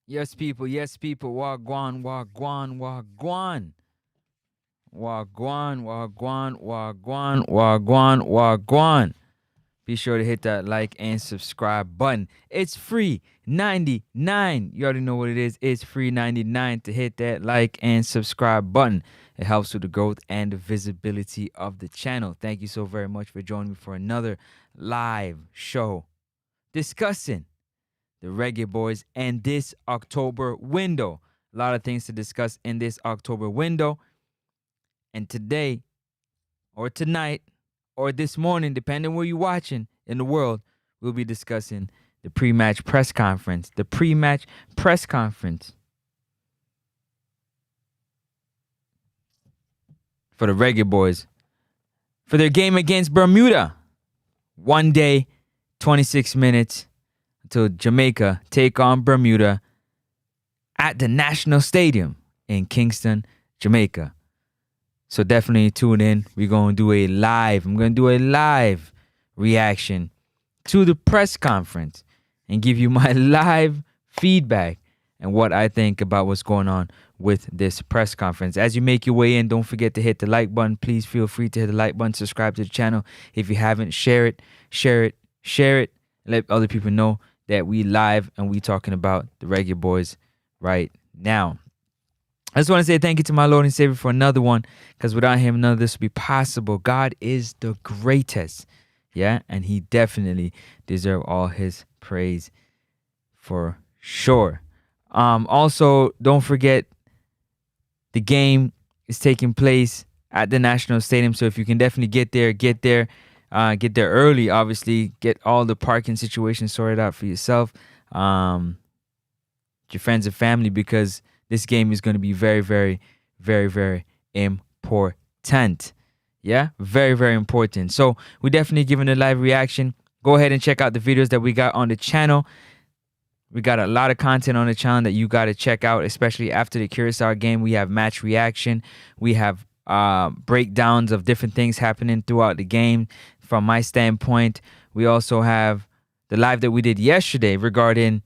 Yes, people. Yes, people. Wagwan, wagwan, wagwan. Wagwan, wagwan, wagwan, wagwan, wagwan. Be sure to hit that like and subscribe button. It's free 99. You already know what it is. It's free 99 to hit that like and subscribe button. It helps with the growth and the visibility of the channel. Thank you so very much for joining me for another live show discussing the Reggae Boys and this October window. A lot of things to discuss in this October window. And today, or tonight, or this morning, depending where you're watching in the world, we'll be discussing the pre-match press conference. The pre-match press conference for the Reggae Boys for their game against Bermuda. 1 day, 26 minutes until Jamaica take on Bermuda at the National Stadium in Kingston, Jamaica. So definitely tune in. I'm going to do a live reaction to the press conference and give you my live feedback and what I think about what's going on with this press conference. As you make your way in, don't forget to hit the like button. Please feel free to hit the like button, subscribe to the channel. If you haven't, share it. Let other people know that we live and we talking about the Reggae Boys right now. I just want to say thank you to my Lord and Savior for another one, because without him, none of this would be possible. God is the greatest, yeah, and he definitely deserves all his praise for sure. Also, don't forget the game is taking place at the National Stadium, so if you can definitely get there early. Obviously, get all the parking situations sorted out for yourself, your friends and family, because this game is going to be very, very, very, very important. Yeah, very, very important. So we're definitely giving a live reaction. Go ahead and check out the videos that we got on the channel. We got a lot of content on the channel that you got to check out, especially after the Curacao game. We have match reaction. We have breakdowns of different things happening throughout the game from my standpoint. We also have the live that we did yesterday regarding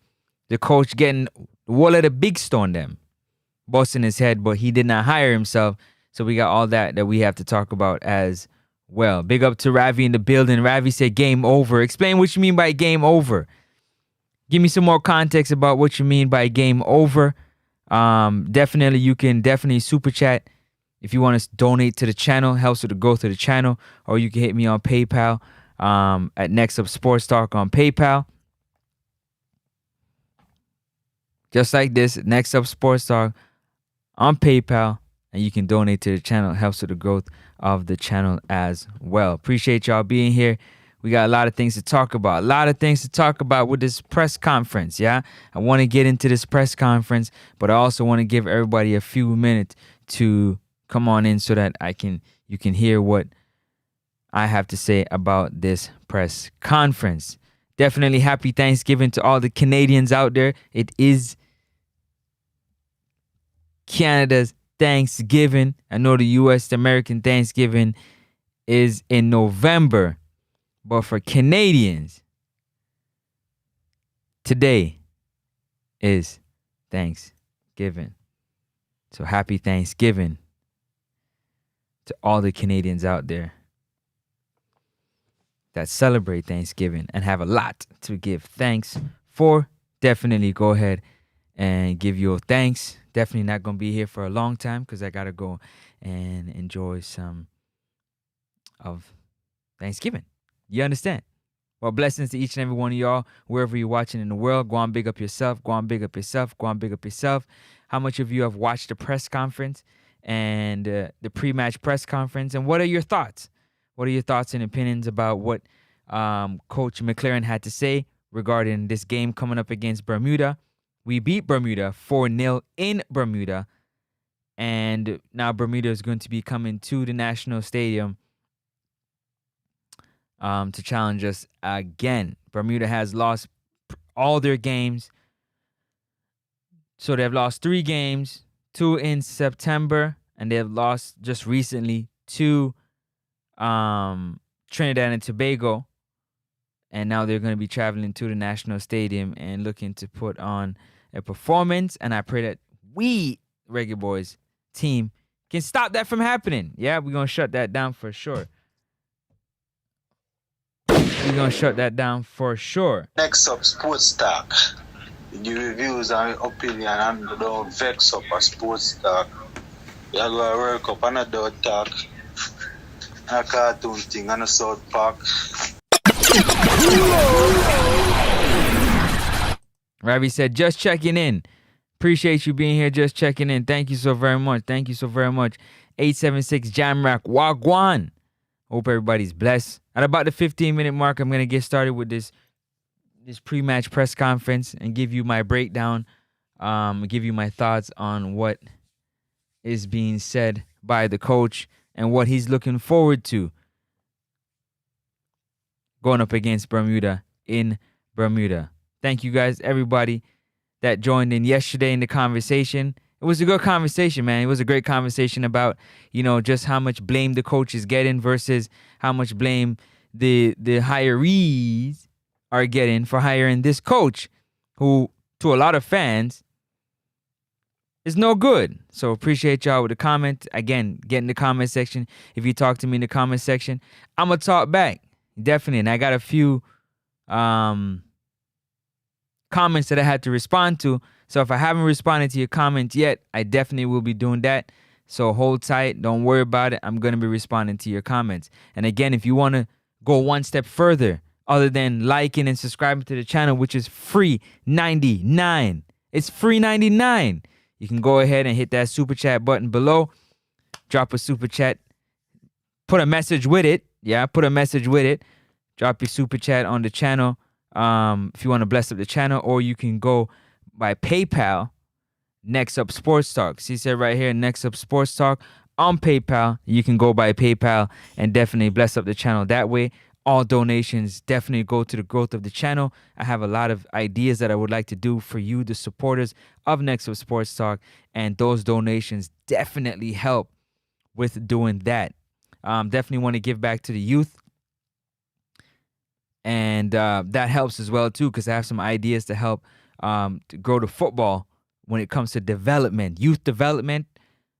the coach getting wall of the big stone them, busting his head, but he did not hire himself. So we got all that we have to talk about as well. Big up to Ravi in the building. Ravi said game over. Explain what you mean by game over. Give me some more context about what you mean by game over. Definitely, you can definitely super chat if you want to donate to the channel. Helps with the growth of the channel. Or you can hit me on PayPal at Next Up Sports Talk on PayPal. Just like this, Next Up Sports Talk on PayPal, and you can donate to the channel. It helps with the growth of the channel as well. Appreciate y'all being here. We got a lot of things to talk about. A lot of things to talk about with this press conference, yeah? I want to get into this press conference, but I also want to give everybody a few minutes to come on in so that you can hear what I have to say about this press conference. Definitely happy Thanksgiving to all the Canadians out there. It is Canada's Thanksgiving. I know the U.S. American Thanksgiving is in November, but for Canadians, today is Thanksgiving. So happy Thanksgiving to all the Canadians out there that celebrate Thanksgiving and have a lot to give thanks for. Definitely go ahead and give your thanks. Definitely not going to be here for a long time because I got to go and enjoy some of Thanksgiving. You understand? Well, blessings to each and every one of y'all, wherever you're watching in the world. Go on, big up yourself. Go on, big up yourself. Go on, big up yourself. How much of you have watched the press conference and the pre-match press conference? And what are your thoughts? What are your thoughts and opinions about what Coach McLaren had to say regarding this game coming up against Bermuda? We beat Bermuda 4-0 in Bermuda. And now Bermuda is going to be coming to the National Stadium to challenge us again. Bermuda has lost all their games. So they've lost 3 games, 2 in September, and they've lost just recently to Trinidad and Tobago. And now they're going to be traveling to the National Stadium and looking to put on a performance, and I pray that we, Reggae Boys team, can stop that from happening. Yeah, we're going to shut that down for sure. We're going to shut that down for sure. Next up, Sports Talk. The reviews and opinion and don't vex up a Sports Talk. You're going to work up another talk. A cartoon thing and a South Park. Ravi said, just checking in. Appreciate you being here, just checking in. Thank you so very much. Thank you so very much. 876 Jamrock Wagwan. Hope everybody's blessed. At about the 15-minute mark, I'm going to get started with this pre-match press conference and give you my breakdown, give you my thoughts on what is being said by the coach and what he's looking forward to going up against Bermuda in Bermuda. Thank you guys, everybody that joined in yesterday in the conversation. It was a good conversation, man. It was a great conversation about, just how much blame the coach is getting versus how much blame the hirees are getting for hiring this coach who, to a lot of fans, is no good. So appreciate y'all with the comment. Again, get in the comment section. If you talk to me in the comment section, I'm going to talk back. Definitely. And I got a few comments that I had to respond to. So if I haven't responded to your comment yet, I definitely will be doing that. So hold tight. Don't worry about it. I'm going to be responding to your comments. And again, if you want to go one step further, other than liking and subscribing to the channel, which is free 99. It's free 99. You can go ahead and hit that super chat button below. Drop a super chat. Put a message with it. Yeah, put a message with it. Drop your super chat on the channel if you want to bless up the channel. Or you can go by PayPal. Next Up Sports Talk. See, said right here, Next Up Sports Talk on PayPal. You can go by PayPal and definitely bless up the channel that way. All donations definitely go to the growth of the channel. I have a lot of ideas that I would like to do for you, the supporters of Next Up Sports Talk, and those donations definitely help with doing that. Definitely want to give back to the youth, and that helps as well too, because I have some ideas to help to grow the football when it comes to development, youth development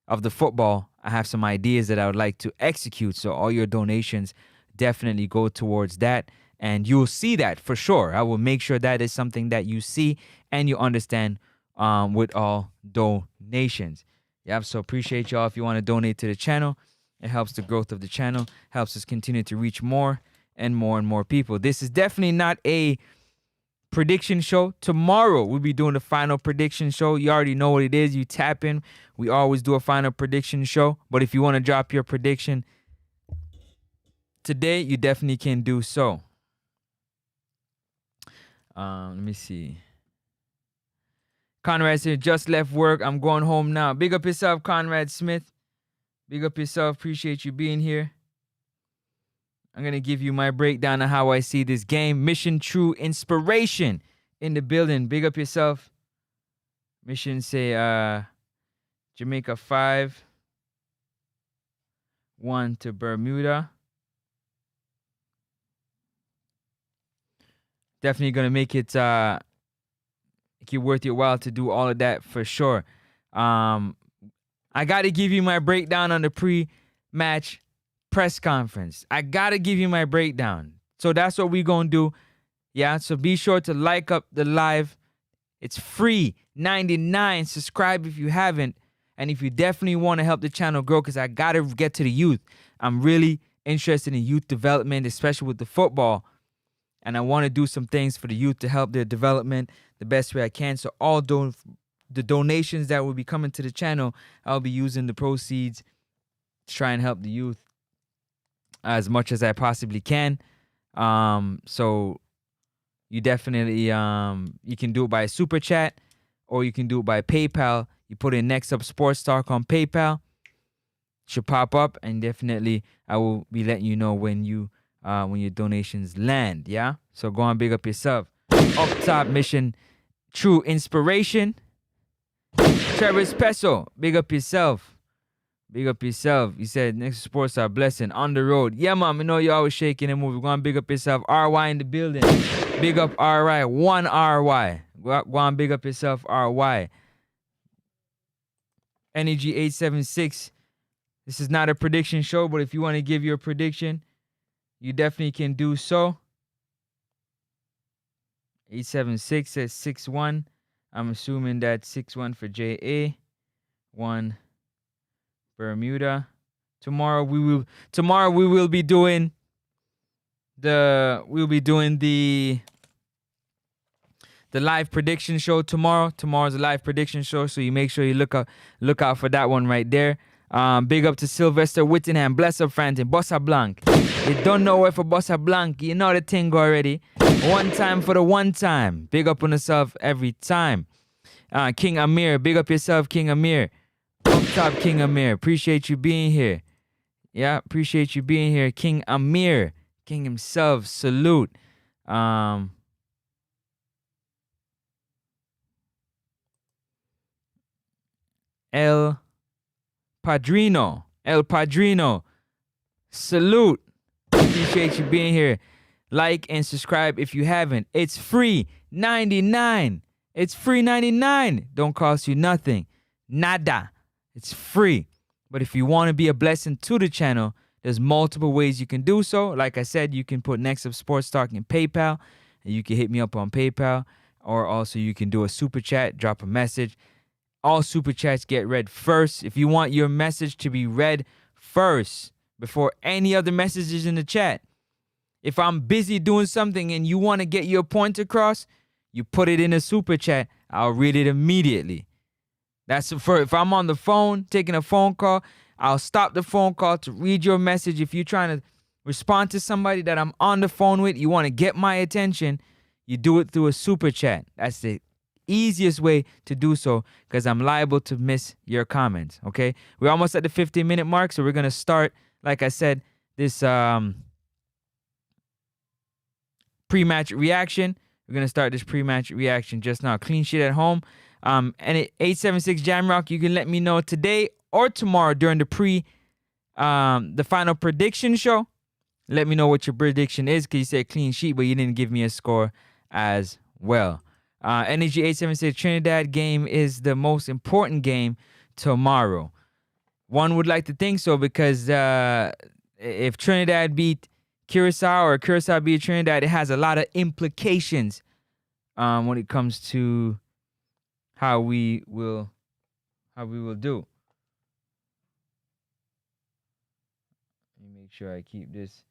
of the football. I have some ideas that I would like to execute, so all your donations definitely go towards that, and you'll see that for sure. I will make sure that is something that you see and you understand with all donations. Yeah, so appreciate y'all if you want to donate to the channel. It helps the growth of the channel, helps us continue to reach more and more people. This is definitely not a prediction show. Tomorrow we'll be doing the final prediction show. You already know what it is. You tap in. We always do a final prediction show, but if you want to drop your prediction today, you definitely can do so. Let me see. Conrad said, just left work. I'm going home now. Big up yourself, Conrad Smith. Big up yourself. Appreciate you being here. I'm going to give you my breakdown of how I see this game. Mission True Inspiration in the building. Big up yourself. Mission say Jamaica 5-1 to Bermuda. Definitely going to make it worth your while to do all of that for sure. I got to give you my breakdown on the pre-match press conference. I got to give you my breakdown. So that's what we're going to do. Yeah, so be sure to like up the live. It's free, 99. Subscribe if you haven't. And if you definitely want to help the channel grow, because I got to get to the youth. I'm really interested in youth development, especially with the football. And I want to do some things for the youth to help their development the best way I can. So all the donations that will be coming to the channel, I'll be using the proceeds to try and help the youth as much as I possibly can. So you definitely, you can do it by super chat, or you can do it by PayPal. You put in Next Up Sports Talk on PayPal. Should pop up, and definitely I will be letting you know when your donations land. Yeah, so go on, big up yourself. Up top, Mission True Inspiration. Travis Peso, big up yourself. Big up yourself. You said Next Sports are blessing on the road. Yeah, mom, I know you always shaking and moving. Go on, big up yourself. RY in the building. Big up RY. One RY. Go on, big up yourself, RY. Energy 876. This is not a prediction show, but if you want to give your prediction, you definitely can do so. 876 says 6-1. I'm assuming that's 6-1 for JA. 1 Bermuda. Tomorrow we will be doing the live prediction show tomorrow. Tomorrow's a live prediction show, so you make sure you look out for that one right there. Big up to Sylvester Whittingham. Bless up, Franton. Bossa Blanc. You don't know where for Bossa Blanc. You know the thing already. One time for the one time. Big up on yourself every time. King Amir. Big up yourself, King Amir. Up top, King Amir. Appreciate you being here. Yeah, appreciate you being here. King Amir. King himself. Salute. El Padrino. Salute. Appreciate you being here. Like and subscribe if you haven't. It's free. 99. It's free 99. Don't cost you nothing. Nada. It's free. But if you want to be a blessing to the channel, there's multiple ways you can do so. Like I said, you can put Next Up Sports Talk in PayPal. And you can hit me up on PayPal. Or also you can do a super chat. Drop a message. All super chats get read first. If you want your message to be read first before any other messages in the chat. If I'm busy doing something and you want to get your point across, you put it in a super chat. I'll read it immediately. That's for if I'm on the phone, taking a phone call, I'll stop the phone call to read your message. If you're trying to respond to somebody that I'm on the phone with, you want to get my attention, you do it through a super chat. That's the easiest way to do so because I'm liable to miss your comments, okay? We're almost at the 15-minute mark, so we're going to start, like I said, this pre-match reaction. We're going to start this pre-match reaction just now. Clean sheet at home. And at 876 Jamrock, you can let me know today or tomorrow during the final prediction show. Let me know what your prediction is because you said clean sheet, but you didn't give me a score as well. Energy 876 Trinidad game is the most important game tomorrow. One would like to think so because if Trinidad beat Curacao or Curacao beat Trinidad, it has a lot of implications when it comes to how we will do. Let me make sure I keep this.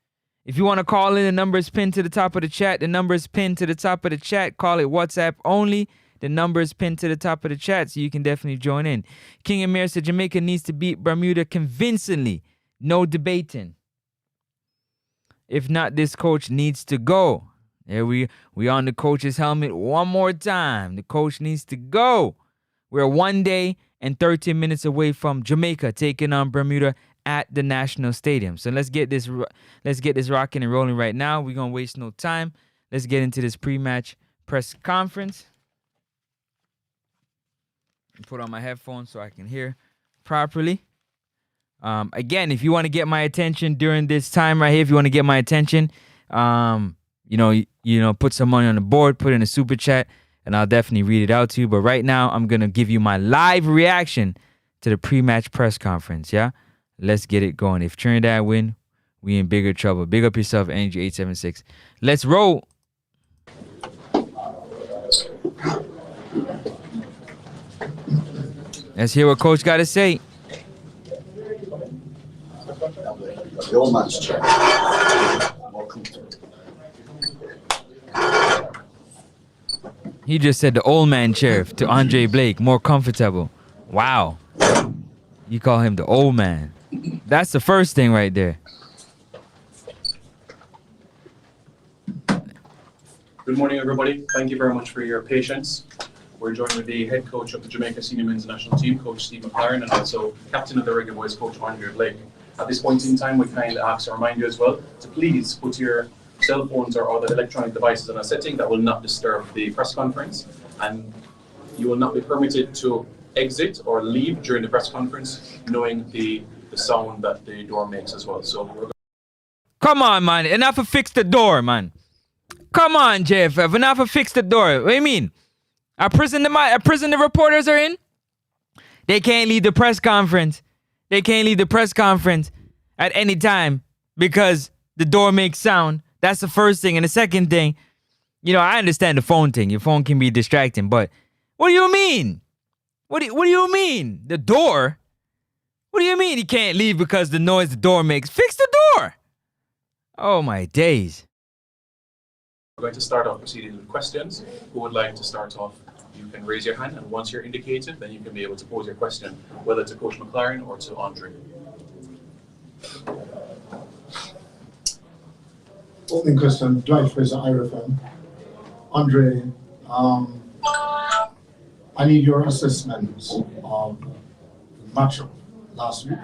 If you want to call in, the number is pinned to the top of the chat. The number is pinned to the top of the chat. Call it WhatsApp only. The number is pinned to the top of the chat, so you can definitely join in. King Amir said Jamaica needs to beat Bermuda convincingly. No debating. If not, this coach needs to go. There we on the coach's helmet one more time. The coach needs to go. We're 1 day and 13 minutes away from Jamaica taking on Bermuda at the National Stadium. So let's get this rocking and rolling right now. We're gonna waste no time. Let's get into this pre-match press conference. Put on my headphones so I can hear properly. Again, if you want to get my attention during this time right here, if you want to get my attention, put some money on the board, put in a super chat, and I'll definitely read it out to you. But right now, I'm gonna give you my live reaction to the pre-match press conference. Yeah. Let's get it going. If Trinidad win, we in bigger trouble. Big up yourself, Energy 876. Let's roll. Let's hear what Coach got to say. The old man's chair. More comfortable. He just said the old man chair to Andre Blake. More comfortable. Wow. You call him the old man. That's the first thing right there. Good morning, everybody. Thank you very much for your patience. We're joined with the head coach of the Jamaica Senior Men's National Team, Coach Steve McLaren, and also captain of the Reggae Boys, Coach Andre Blake. At this point in time, we kindly ask to remind you as well to please put your cell phones or other electronic devices on a setting that will not disturb the press conference, and you will not be permitted to exit or leave during the press conference, knowing the sound that the door makes as well. So we're Come on, man. Enough to fix the door, man. Come on, JFF. Enough to fix the door. What do you mean? A prison the reporters are in. They can't leave the press conference. They can't leave the press conference at any time because the door makes sound. That's the first thing. And the second thing, you know, I understand the phone thing. Your phone can be distracting, but what do you mean? What do you mean? The door? What do you mean you can't leave because the noise the door makes? Fix the door. Oh my days. We're going to start off proceedings with questions. Who would like to start off? You can raise your hand, and once you're indicated, then you can be able to pose your question, whether to Coach McLaren or to Andre. Opening question, Dwight Fraser, IRFM. Andre, I need your assessment of the matchup last week,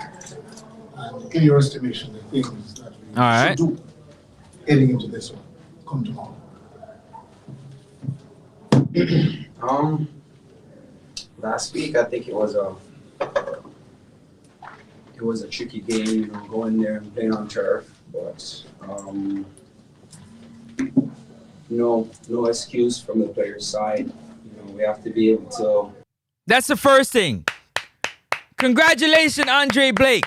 and in your estimation, the things that we should do heading into this one. Come tomorrow. Last week I think it was a tricky game, you know, going there and playing on turf, but no excuse from the players' side. You know, we have to be able to. That's the first thing. Congratulations, Andre Blake.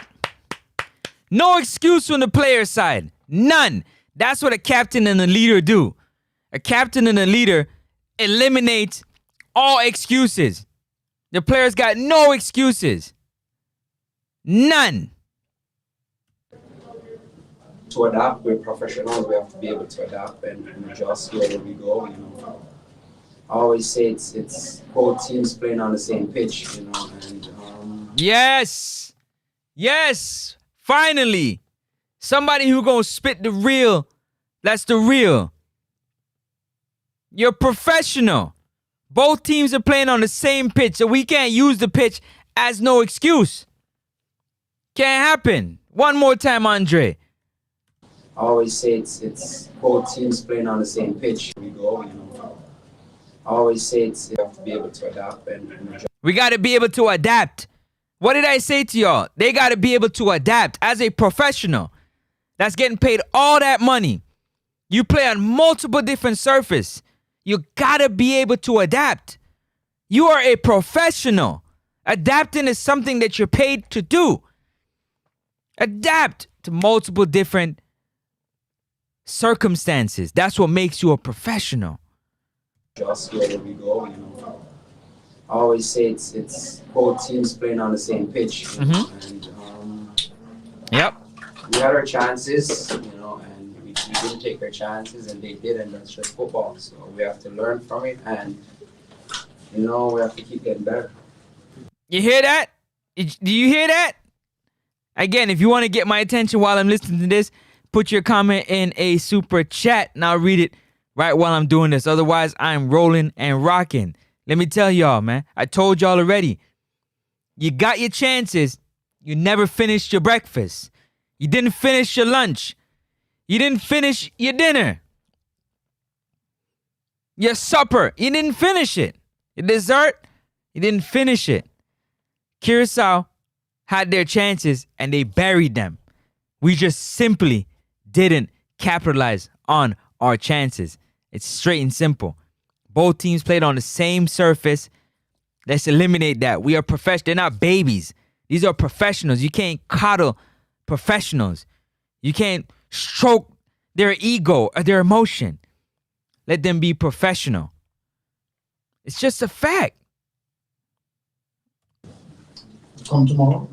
No excuse from the player's side. None. That's what a captain and a leader do. A captain and a leader eliminate all excuses. The players got no excuses. None. To adapt, we're professionals. We have to be able to adapt and adjust wherever we go. You know, I always say it's both teams playing on the same pitch. You know, and yes, finally, somebody who gonna spit the real. That's the real. You're professional. Both teams are playing on the same pitch, so we can't use the pitch as no excuse. Can't happen. One more time, Andre. I always say it's both teams playing on the same pitch. We go, you know. I always say you have to be able to adapt and adjust. We got to be able to adapt. What did I say to y'all? They got to be able to adapt as a professional that's getting paid all that money. You play on multiple different surfaces. You got to be able to adapt. You are a professional. Adapting is something that you're paid to do. Adapt to multiple different circumstances. That's what makes you a professional. Just wherever we go, you know. I always say it's both teams playing on the same pitch. You know, and Yep. we had our chances, you know, and we didn't take our chances, and they did, and that's just football. So we have to learn from it, and you know, we have to keep getting better. You hear that? Do you hear that? Again, if you want to get my attention while I'm listening to this, put your comment in a super chat and I'll read it right while I'm doing this. Otherwise, I'm rolling and rocking. Let me tell y'all, man. I told y'all already. You got your chances. You never finished your breakfast. You didn't finish your lunch. You didn't finish your dinner. Your supper. You didn't finish it. Your dessert. You didn't finish it. Curacao had their chances and they buried them. We just simply didn't capitalize on our chances. It's straight and simple. Both teams played on the same surface. Let's eliminate that. We are professionals. They're not babies. These are professionals. You can't coddle professionals. You can't stroke their ego or their emotion. Let them be professional. It's just a fact. Come tomorrow.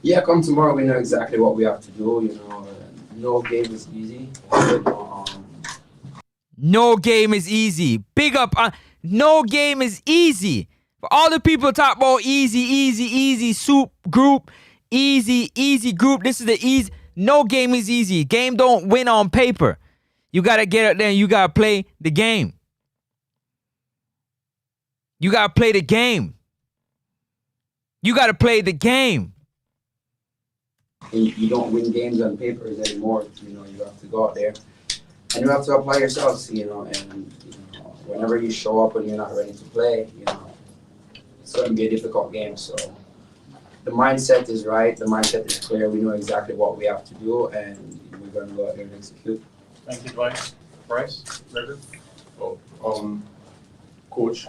Yeah, come tomorrow. We know exactly what we have to do. You know, no game is easy. No game is easy. Big up on no game is easy. For all the people talk about easy soup group, easy group. This is the easy. No game is easy. Game don't win on paper. You gotta get out there and you gotta play the game. You gotta play the game. You gotta play the game. You don't win games on papers anymore. You know, you have to go out there and you have to apply yourselves. You know, and you know, whenever you show up and you're not ready to play, you know, it's going to be a difficult game. So the mindset is right. The mindset is clear. We know exactly what we have to do, and we're going to go out there and execute. Thank you, Dwight. Bryce, Reverend. Coach,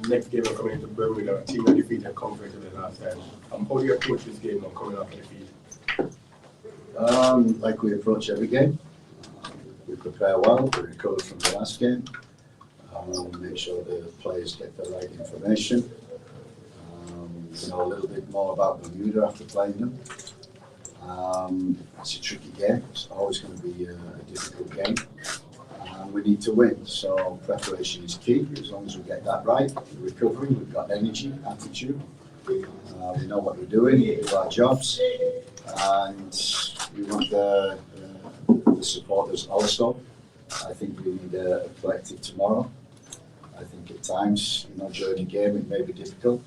the next game are coming into Bermuda, a team that defeated comfortably last time. How do you approach this game now coming off the defeat? Like we approach every game. We prepare well, we recover from the last game. We make sure the players get the right information. We know a little bit more about Bermuda after playing them. It's a tricky game. It's always going to be a difficult game. We need to win, so preparation is key. As long as we get that right, recovery, we've got energy, attitude. We know what we're doing, we do our jobs, and we want the supporters also. I think we need a collective tomorrow. I think at times, during the game it may be difficult.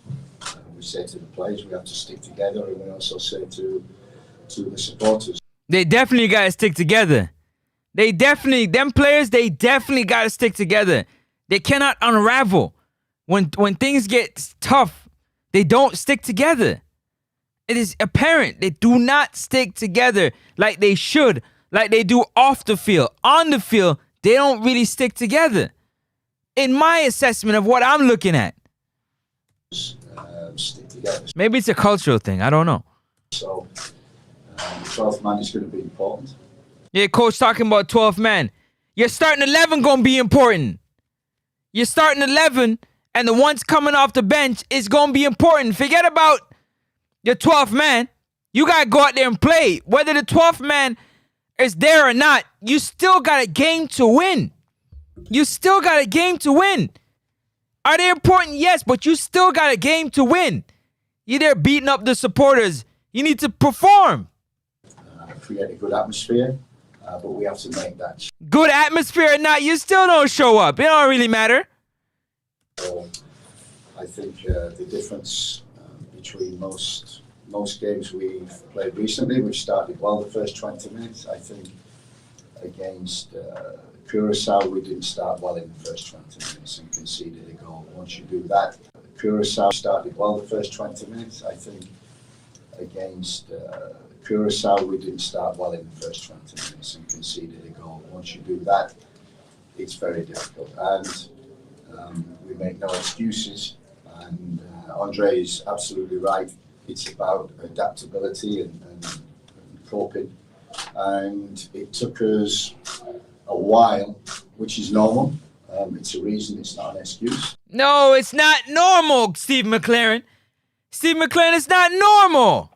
We say to the players we have to stick together, and we also say to the supporters. They definitely got to stick together. Them players, they definitely got to stick together. They cannot unravel. When things get tough, they don't stick together. It is apparent they do not stick together like they should, like they do off the field. On the field, they don't really stick together. In my assessment of what I'm looking at. Stick together. Maybe it's a cultural thing. I don't know. So the 12th man is going to be important. Yeah, coach talking about 12th man. Your starting 11 going to be important. Your starting 11 and the ones coming off the bench is going to be important. Forget about your 12th man. You got to go out there and play. Whether the 12th man is there or not, you still got a game to win. You still got a game to win. Are they important? Yes, but you still got a game to win. You're there beating up the supporters. You need to perform. Create a good atmosphere, but we have to make that. Good atmosphere or not, you still don't show up. It don't really matter. I think the difference between most games we've played recently, which started well the first 20 minutes, I think against Curacao, we didn't start well in the first 20 minutes and conceded a goal. Once you do that, Curacao started well the first 20 minutes, I think against Curacao, we didn't start well in the first 20 minutes and conceded a goal. Once you do that, it's very difficult. And we make no excuses. And Andre is absolutely right. It's about adaptability and coping. And it took us a while, which is normal. It's a reason, it's not an excuse. No, it's not normal, Steve McLaren. Steve McLaren, it's not normal.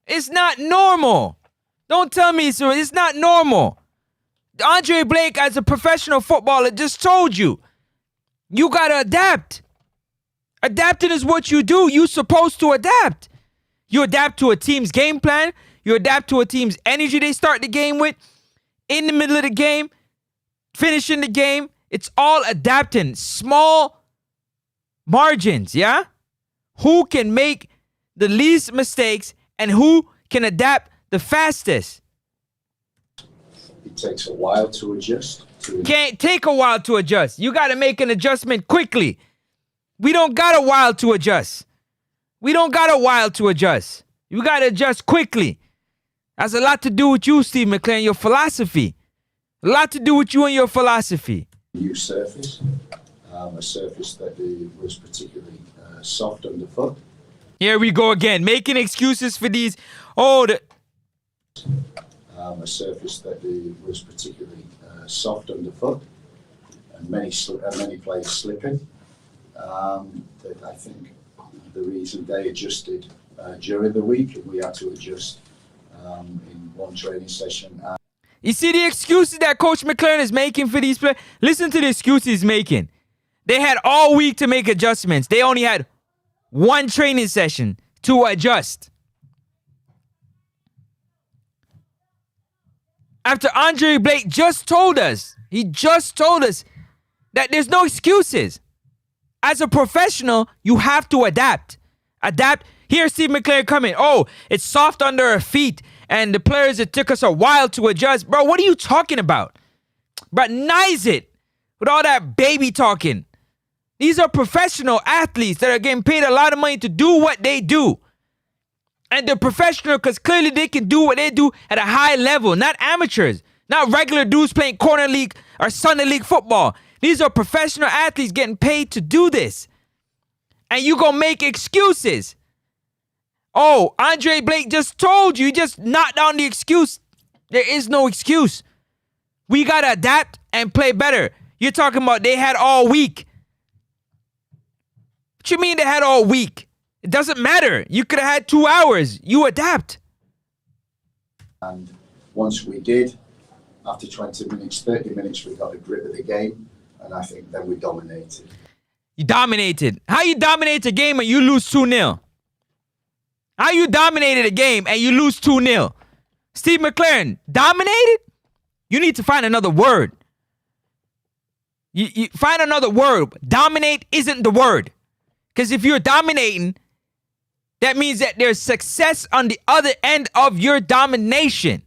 It's not normal. Don't tell me it's not normal. Andre Blake, as a professional footballer, just told you, you got to adapt. Adapting is what you do. You're supposed to adapt. You adapt to a team's game plan. You adapt to a team's energy they start the game with. In the middle of the game, finishing the game. It's all adapting. Small margins, yeah? Who can make the least mistakes and who can adapt the fastest? It takes a while to adjust. Can't take a while to adjust. You got to make an adjustment quickly. We don't got a while to adjust. We don't got a while to adjust. You got to adjust quickly. That's a lot to do with you, Steve McLaren, your philosophy. A lot to do with you and your philosophy. New surface, a surface that was particularly soft underfoot. Here we go again, making excuses for these. A surface that was particularly soft underfoot, and many players slipping. That I think the reason they adjusted during the week, and we had to adjust in one training session. You see the excuses that Coach McLaren is making for these players? Listen to the excuses he's making. They had all week to make adjustments. They only had one training session to adjust. After Andre Blake just told us that there's no excuses. As a professional, you have to adapt. Adapt. Here's Steve McLaren coming. Oh, it's soft under our feet. And the players, it took us a while to adjust. Bro, what are you talking about? Bro, nice it. With all that baby talking. These are professional athletes that are getting paid a lot of money to do what they do. And they're professional because clearly they can do what they do at a high level. Not amateurs. Not regular dudes playing corner league or Sunday league football. These are professional athletes getting paid to do this. And you gonna make excuses. Oh, Andre Blake just told you, just knocked down the excuse. There is no excuse. We gotta adapt and play better. You're talking about they had all week. What you mean they had all week? It doesn't matter. You could have had 2 hours. You adapt. And once we did, after 20 minutes, 30 minutes, we got a grip of the game. And I think then we dominated. You dominated. How you dominate a game and you lose 2-0? How you dominated a game and you lose 2-0? Steve McLaren, dominated? You need to find another word. You find another word. Dominate isn't the word. Because if you're dominating, that means that there's success on the other end of your domination.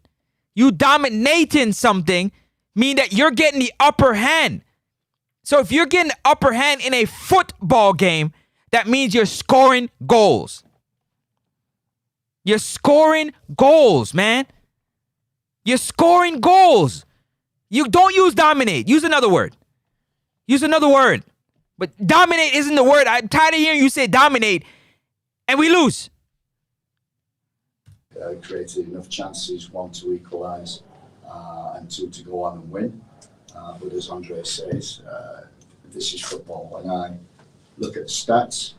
You dominating something mean that you're getting the upper hand. So if you're getting the upper hand in a football game, that means you're scoring goals. You're scoring goals, man. You're scoring goals. You don't use dominate. Use another word. Use another word. But dominate isn't the word. I'm tired of hearing you say dominate and we lose. Created enough chances, 1 to equalise and 2 to go on and win. But as Andre says, this is football. When I look at the stats,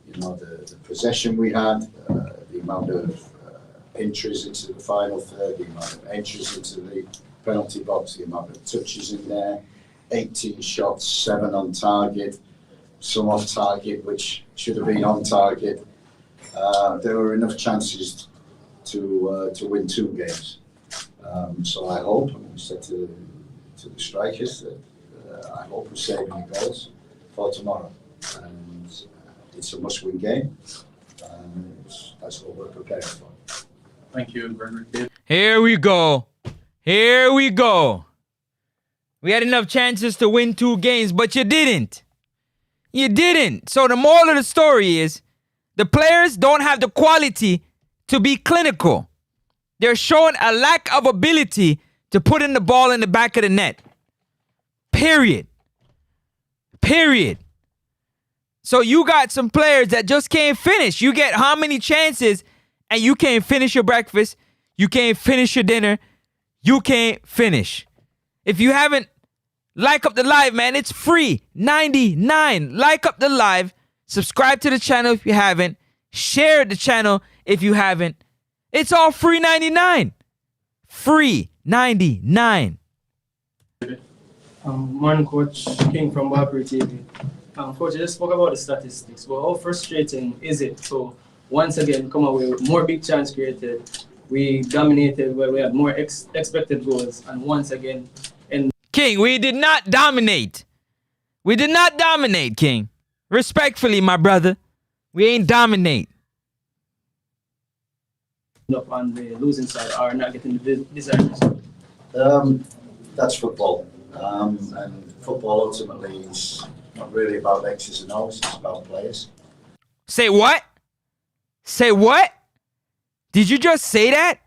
you know, the possession we had, the amount of entries into the final third, the amount of entries into the penalty box, the amount of touches in there, 18 shots, 7 on target, some off target, which should have been on target. There were enough chances to win 2 games. So I hope, and we said to the strikers that I hope we're saving the goals for tomorrow. And it's a must-win game, and that's what we're preparing for. Thank you, Gregory. Here we go. Here we go. We had enough chances to win 2 games, but you didn't. You didn't. So the moral of the story is the players don't have the quality to be clinical. They're showing a lack of ability to put in the ball in the back of the net. Period. Period. So you got some players that just can't finish. You get how many chances and you can't finish your breakfast. You can't finish your dinner. You can't finish. If you haven't, like up the live, man. It's free. 99. Like up the live. Subscribe to the channel if you haven't. Share the channel if you haven't. It's all free 99. Free 99. Morning, Coach King from Barbary TV. Coach, I just spoke about the statistics, but how frustrating is it to once again come away with more big chance created? We dominated where we had more expected goals, and once again, King, we did not dominate. We did not dominate, King. Respectfully, my brother, we ain't dominate. Up on the losing side or not getting the desired result. That's football. And football ultimately is not really about X's and O's, it's about players. Say what? Say what? Did you just say that?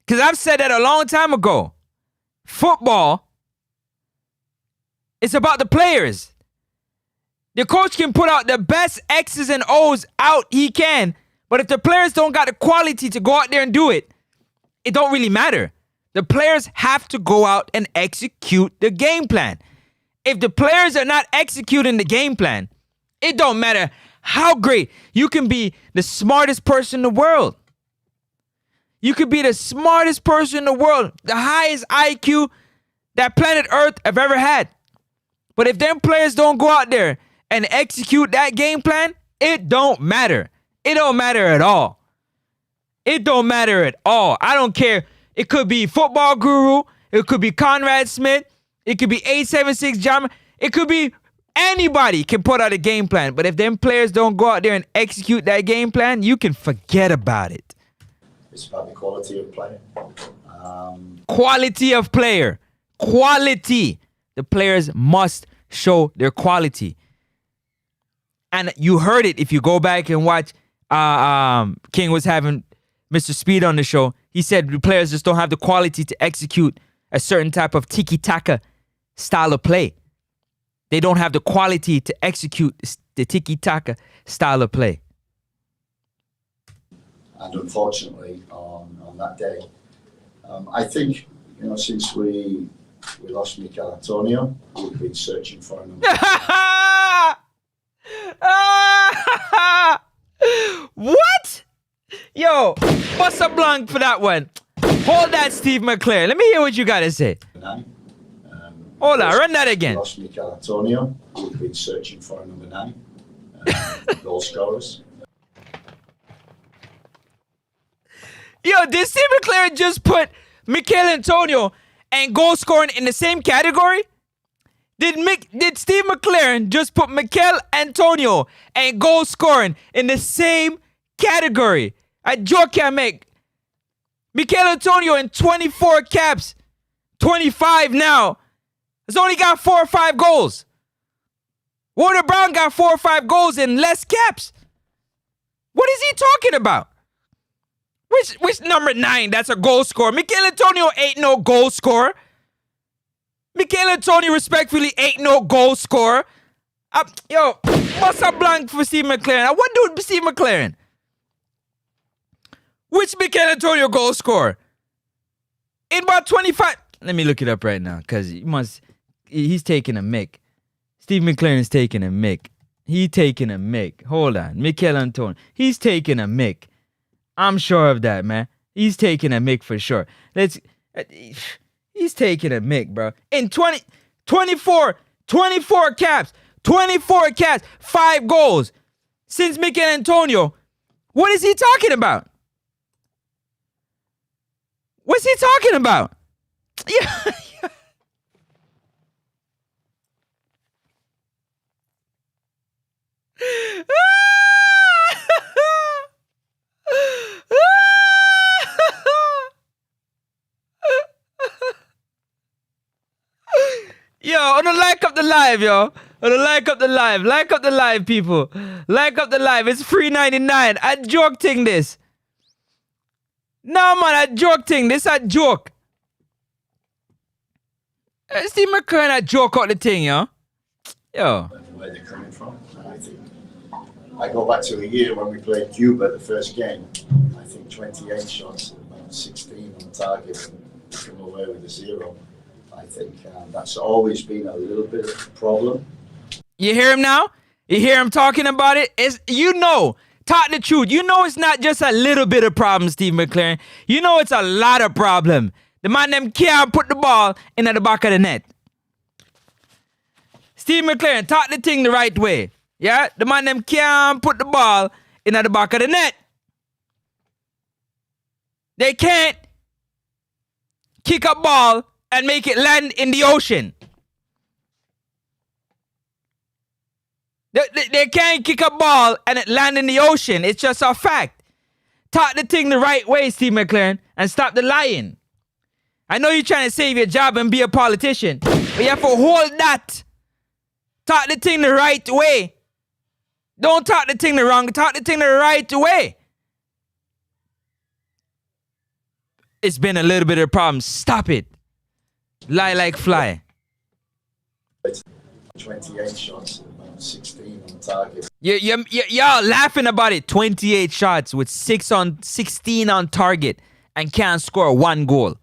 Because I've said that a long time ago. Football, it's about the players. The coach can put out the best X's and O's out he can, but if the players don't got the quality to go out there and do it, it don't really matter. The players have to go out and execute the game plan. If the players are not executing the game plan, it don't matter how great. You can be the smartest person in the world. You could be the smartest person in the world, the highest IQ that planet Earth have ever had. But if them players don't go out there and execute that game plan, it don't matter. It don't matter at all. It don't matter at all. I don't care. It could be Football Guru. It could be Conrad Smith. It could be 876 Jam. It could be anybody can put out a game plan. But if them players don't go out there and execute that game plan, you can forget about it. It's about the quality of play. Quality of player. Quality. The players must show their quality. And you heard it if you go back and watch. King was having Mr. Speed on the show. He said the players just don't have the quality to execute a certain type of tiki-taka style of play. They don't have the quality to execute the tiki-taka style of play. And unfortunately, on that day, I think, since we lost Mikel Antonio, we've been searching for him. What? Yo, what's a blank for that one? Hold that, Steve McClaren. Let me hear what you got to say. Hold on, run that again. We lost Mikel Antonio. We've been searching for a number 9 goal scorers. Yo, did Steve McClaren just put Mikel Antonio and goal scoring in the same category? Did Steve McClaren just put Mikel Antonio and goal scoring in the same category? A joke can make. Mikel Antonio in 24 caps, 25 now, has only got 4 or 5 goals. Warner Brown got 4 or 5 goals in less caps. What is he talking about? Which number 9 that's a goal scorer? Mikel Antonio ain't no goal scorer. Mikel Antonio respectfully ain't no goal scorer. Yo, what's a blank for Steve McClaren? What do Steve McClaren? Which Mikel Antonio goal scorer? In about 25. Let me look it up right now, because he's taking a mick. Steve McClaren is taking a mick. He's taking a mick. Hold on. Mikel Antonio. He's taking a mick. I'm sure of that, man. He's taking a mick for sure. He's taking a mick, bro. In 24 caps, 5 goals since Mikel Antonio. What is he talking about? What's he talking about? Yeah. Yo, on the like up the live, yo. On the like up the live. Like up the live, people. Like up the live. It's $3.99. I joke thing this. No, man, I joke thing. This a joke. Steve McClaren, I joke out the thing, yo. Yo. Where they're coming from. And I think I go back to a year when we played Cuba the first game. I think 28 shots, about 16 on target, and come away with a 0. I think that's always been a little bit of a problem. You hear him now? You hear him talking about it? Talk the truth. You know it's not just a little bit of problem, Steve McClaren. You know it's a lot of problem. The man them can't put the ball in at the back of the net. Steve McClaren, talk the thing the right way. Yeah? The man them can't put the ball in at the back of the net. They can't kick a ball and make it land in the ocean. They can't kick a ball and it land in the ocean. It's just a fact. Talk the thing the right way, Steve McClaren, and stop the lying. I know you're trying to save your job and be a politician, but you have to hold that. Talk the thing the right way. Don't talk the thing the wrong. Talk the thing the right way. It's been a little bit of a problem. Stop it. Lie like fly. 28 shots, about 16 on target. Y'all laughing about it. 28 shots with 16 on target and can't score 1 goal.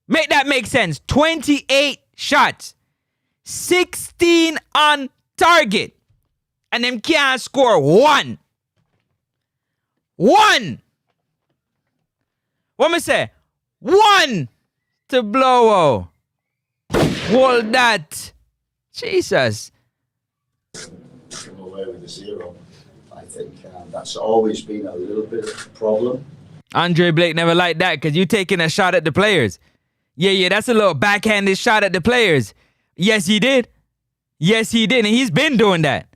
Make that make sense. 28 shots, 16 on target, and them can't score 1. 1. What me say? 1 to blow. Hold that. Jesus. Come away with a 0. I think that's always been a little bit of a problem. Andre Blake never liked that because you taking a shot at the players. Yeah, that's a little backhanded shot at the players. Yes, he did. Yes, he did. And he's been doing that.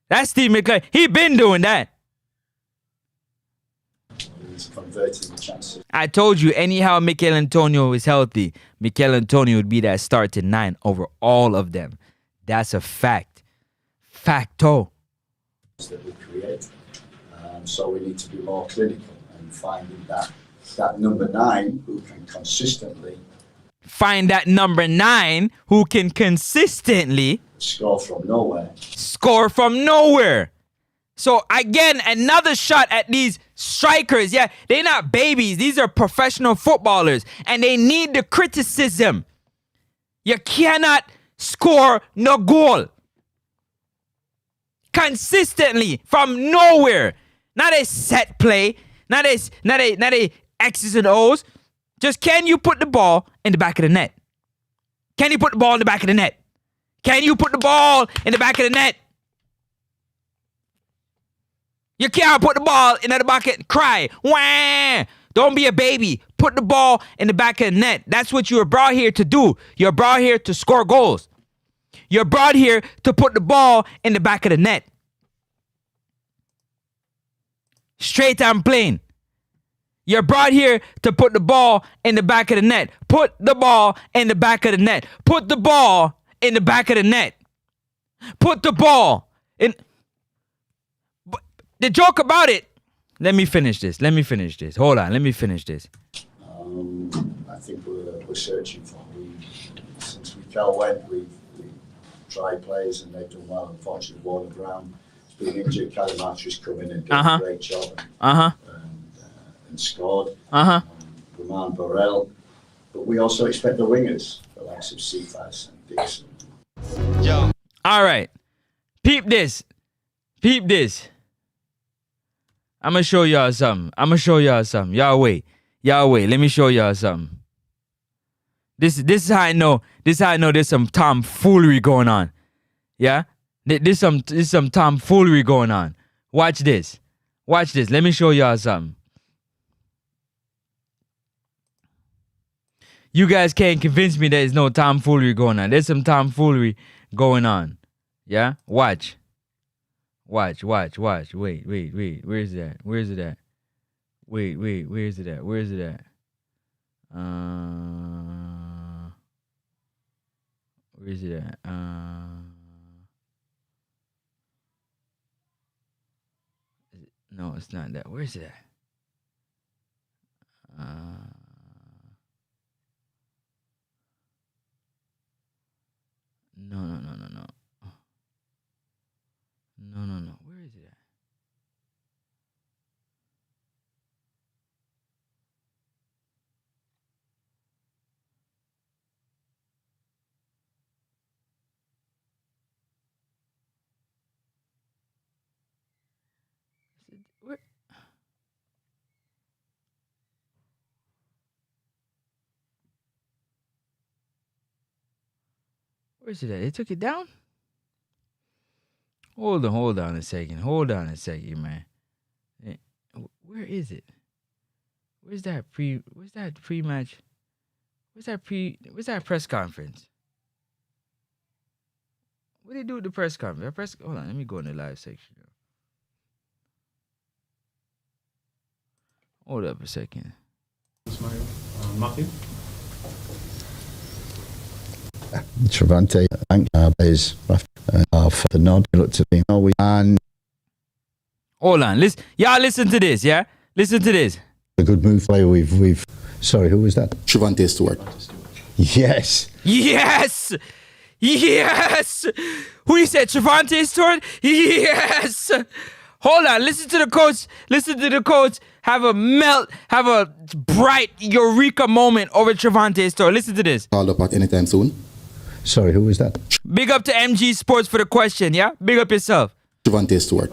That's Steve McClaren. He been doing that. He's converting the chances. I told you, anyhow Mikel Antonio is healthy, Mikel Antonio would be that starting 9 over all of them. That's a fact. Facto. That we create. So we need to be more clinical and finding that number 9 who can consistently find that number 9 who can consistently Score from nowhere. score from nowhere. So again, another shot at these strikers. Yeah, they're not babies. These are professional footballers, and they need the criticism. You cannot score no goal consistently from nowhere. Not a set play. Not a X's and O's. Just can you put the ball in the back of the net? Can you put the ball in the back of the net? Can you put the ball in the back of the net? You can't put the ball in the bucket and cry. Wah! Don't be a baby. Put the ball in the back of the net. That's what you were brought here to do. You're brought here to score goals. You're brought here to put the ball in the back of the net. Straight and plain. You're brought here to put the ball in the back of the net. Put the ball in the back of the net. Put the ball in the back of the net. Put the ball in... The joke about it. Let me finish this. Hold on. Let me finish this. I think we're searching for. Since Mikel went, we've tried players and they've done well. Unfortunately, Warner Brown has been injured. Calimatri's come in and done a great job and scored. Roman Borrell. But we also expect the wingers, the likes of Cephas and Dixon. All right. Peep this. I'm going to show y'all something. Y'all wait. Let me show y'all something. This is how I know. There's some tomfoolery going on. Yeah? There's some tomfoolery going on. Watch this. Let me show y'all something. You guys can't convince me there's no tomfoolery going on. There's some tomfoolery going on. Yeah? Watch. Wait. Where is it at? Where is it at? Where is it at? No, it's not that. Where is it at? No. No. Where is it at? Where? Where's it at? They took it down? Hold on a second, man. Where is it? Where's that pre-match? Where's that press conference? What did they do with the press conference? Hold on, let me go in the live section. Hold up a second. Matthew? Travante is for the nod. Look to me. And hold on, y'all listen to this, yeah? Listen to this. A good move play. We've. Sorry, who was that? Travante Stewart. Yes. Who you said? Travante Stewart? Yes. Hold on, listen to the coach. Have a bright eureka moment over Travante Stewart. Listen to this. Called up at any time soon. Sorry, who was that? Big up to MG Sports for the question, yeah? Big up yourself. Travante Stewart.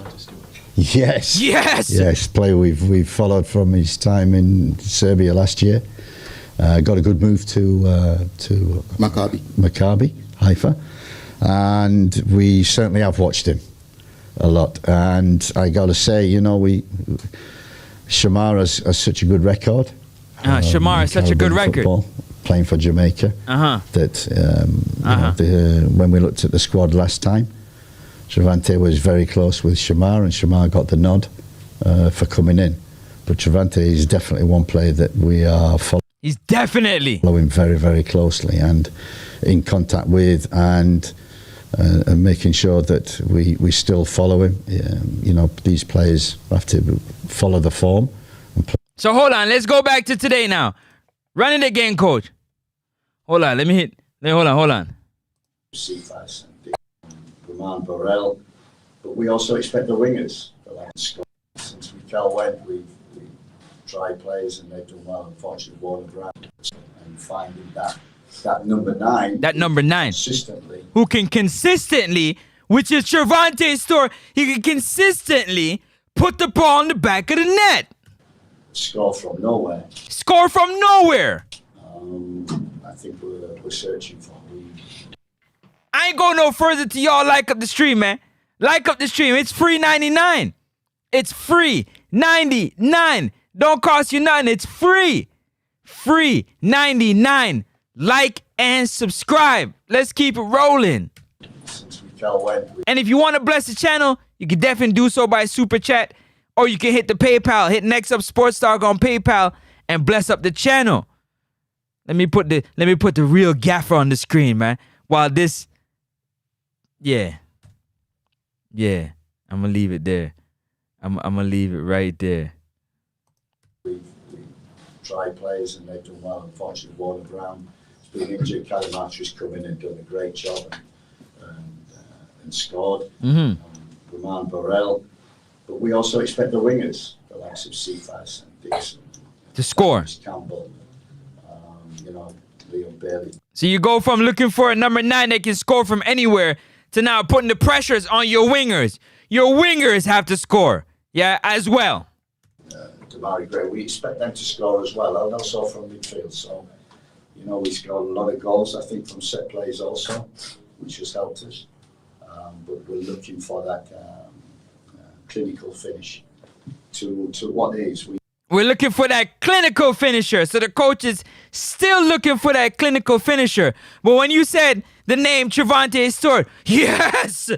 Yes, player we've followed from his time in Serbia last year. Got a good move to Maccabi Haifa, and we certainly have watched him a lot. And I got to say, Shamar has such a good record. Shamar has such a good record. Football, playing for Jamaica. When we looked at the squad last time, Travante was very close with Shamar, and Shamar got the nod for coming in. But Travante is definitely one player that we are following. He's definitely following very, very closely and in contact with, and making sure that we still follow him. These players have to follow the form. So hold on, let's go back to today now. Run it again, coach. Hold on, let me hit. Hold on. Cephas and Roman Borrell, but we also expect the wingers. Like since Mikel went, we've tried players and they've done well. Unfortunately, Warner Brown and finding that number 9. That number 9. Consistently. Who can consistently, which is Trevante Store, he can consistently put the ball in the back of the net. Score from nowhere. Score from nowhere. I think we're searching for. I ain't going no further to y'all. Like up the stream, man. Like up the stream. It's free 99. It's free 99. Don't cost you nothing. It's free. Free 99. Like and subscribe. Let's keep it rolling. Since Mikel went. And if you want to bless the channel, you can definitely do so by super chat, or you can hit the PayPal. Hit Next Up Sports Talk on PayPal and bless up the channel. Let me put the real gaffer on the screen, man. While this, yeah, I'm gonna leave it there. I'm gonna leave it right there. We've tried players and they've done well. Unfortunately, Warner Brown has been injured. Calimatri's come in and done a great job and scored. Mm-hmm. Roman Borrell, but we also expect the wingers, the likes of Cephas and Dixon, To score. Campbell, Leon Bailey. So you go from looking for a number 9 that can score from anywhere to now putting the pressures on your wingers. Your wingers have to score, yeah, as well. Damari Gray, we expect them to score as well, and also from midfield. So, we scored a lot of goals, I think, from set plays also, which has helped us. But we're looking for that clinical finish to what is. We're looking for that clinical finisher. So the coach is still looking for that clinical finisher. But when you said the name Trevante Stewart, yes,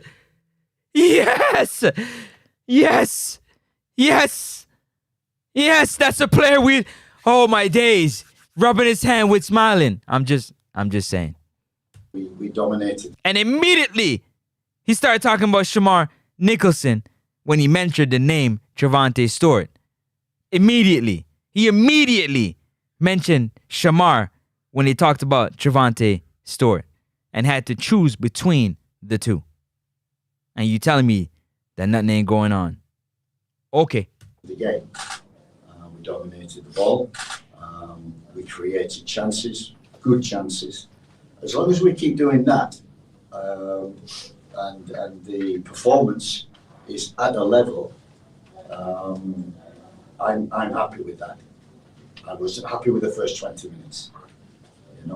that's a player we, oh my days, rubbing his hand with smiling. I'm just saying. We dominated. And immediately he started talking about Shamar Nicholson when he mentioned the name Trevante Stewart. He immediately mentioned Shamar when he talked about Trevante Stewart and had to choose between the two. And you telling me that nothing ain't going on. Okay. The game. We dominated the ball. We created chances, good chances. As long as we keep doing that, and the performance is at a level, I'm happy with that. I was happy with the first 20 minutes. And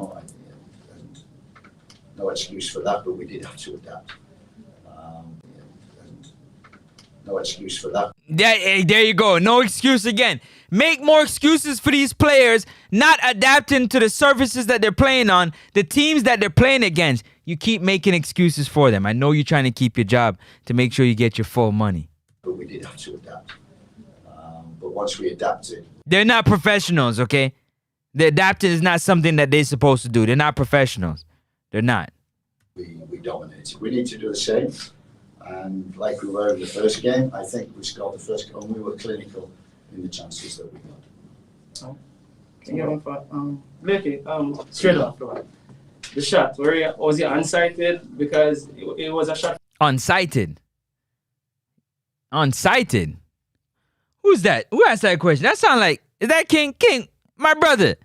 no excuse for that, but we did have to adapt. And no excuse for that. There you go. No excuse again. Make more excuses for these players not adapting to the surfaces that they're playing on, the teams that they're playing against. You keep making excuses for them. I know you're trying to keep your job to make sure you get your full money. But we did have to adapt. But once we adapted... They're not professionals, okay? The adapting is not something that they're supposed to do. They're not professionals. They're not. We dominated. We need to do the same. And like we were in the first game, I think we scored the first goal and we were clinical in the chances that we got. Blakey, straight off, the shot, was he unsighted? Because it was a shot. Unsighted? Who's that? Who asked that question? That sound like, is that King? King, my brother.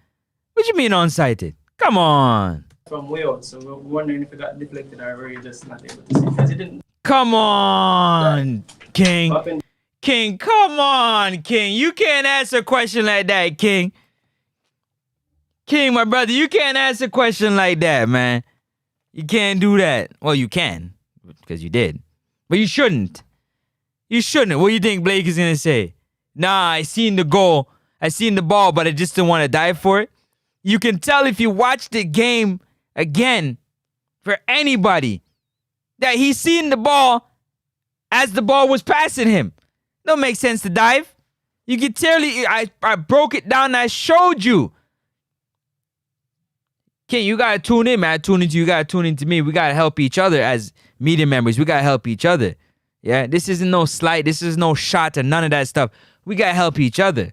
What you mean unsighted? Come on. From way out, so we're wondering if it got deflected or were you just not able to see? Because it didn't. Come on, King. King, come on, King. You can't answer a question like that, King. King, my brother, you can't answer a question like that, man. You can't do that. Well, you can, because you did. But you shouldn't. You shouldn't. What do you think Blake is going to say? Nah, I seen the goal. I seen the ball, but I just didn't want to dive for it. You can tell if you watch the game again, for anybody, that he's seen the ball as the ball was passing him. Don't make sense to dive. You can tell, I broke it down and I showed you. Ken, you got to tune in, man. I tune into you. You got to tune into me. We got to help each other as media members. We got to help each other. Yeah, this isn't no slight. This is no shot and none of that stuff. We got to help each other.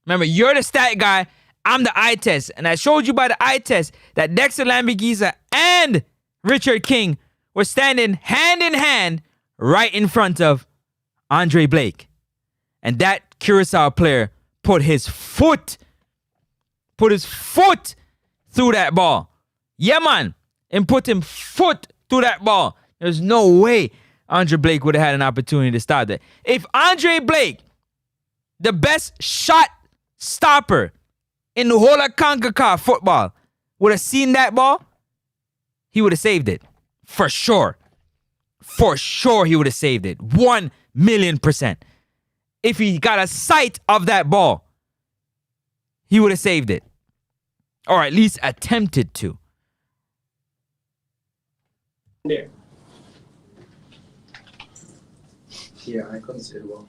Remember, you're the stat guy I'm the eye test. And I showed you by the eye test that Dexter Lambigisa and Richard King were standing hand in hand right in front of Andre Blake. And that Curacao player put his foot through that ball. Yeah, man. And put him foot through that ball. There's no way Andre Blake would have had an opportunity to stop that. If Andre Blake, the best shot stopper in the whole of CONCACAF football, would have seen that ball, he would have saved it. For sure. For sure he would have saved it. 1,000,000%. If he got a sight of that ball, he would have saved it. Or at least attempted to. There. Yeah, I consider well.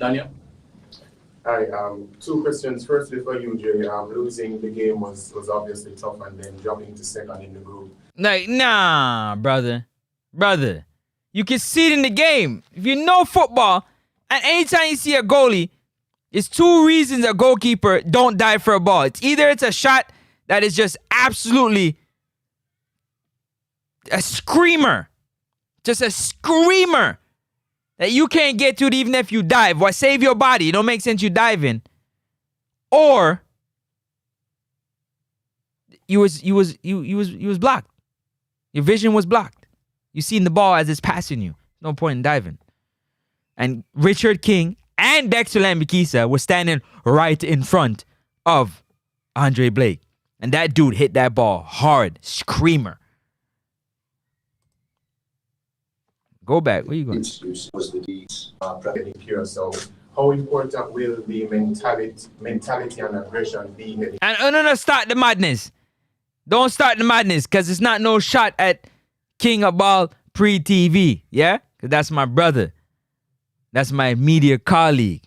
Daniel? Hi, two questions. Firstly for you, Jay. Losing the game was obviously tough, and then dropping to second in the group. Like, nah, brother. Brother. You can see it in the game. If you know football, and anytime you see a goalie, it's two reasons a goalkeeper don't dive for a ball. It's either it's a shot that is just absolutely a screamer. Just a screamer. That you can't get to it even if you dive. Why save your body? It don't make sense you diving. Or you was blocked. Your vision was blocked. You seen the ball as it's passing you. No point in diving. And Richard King and Dexter Lambikisa were standing right in front of Andre Blake. And that dude hit that ball hard. Screamer. Go back. Where you going? Was the deeds Here, so how important will the mentality and aggression be heading? And no, start the madness. Don't start the madness, because it's not no shot at King of Ball pre-TV, yeah? Because that's my brother. That's my media colleague.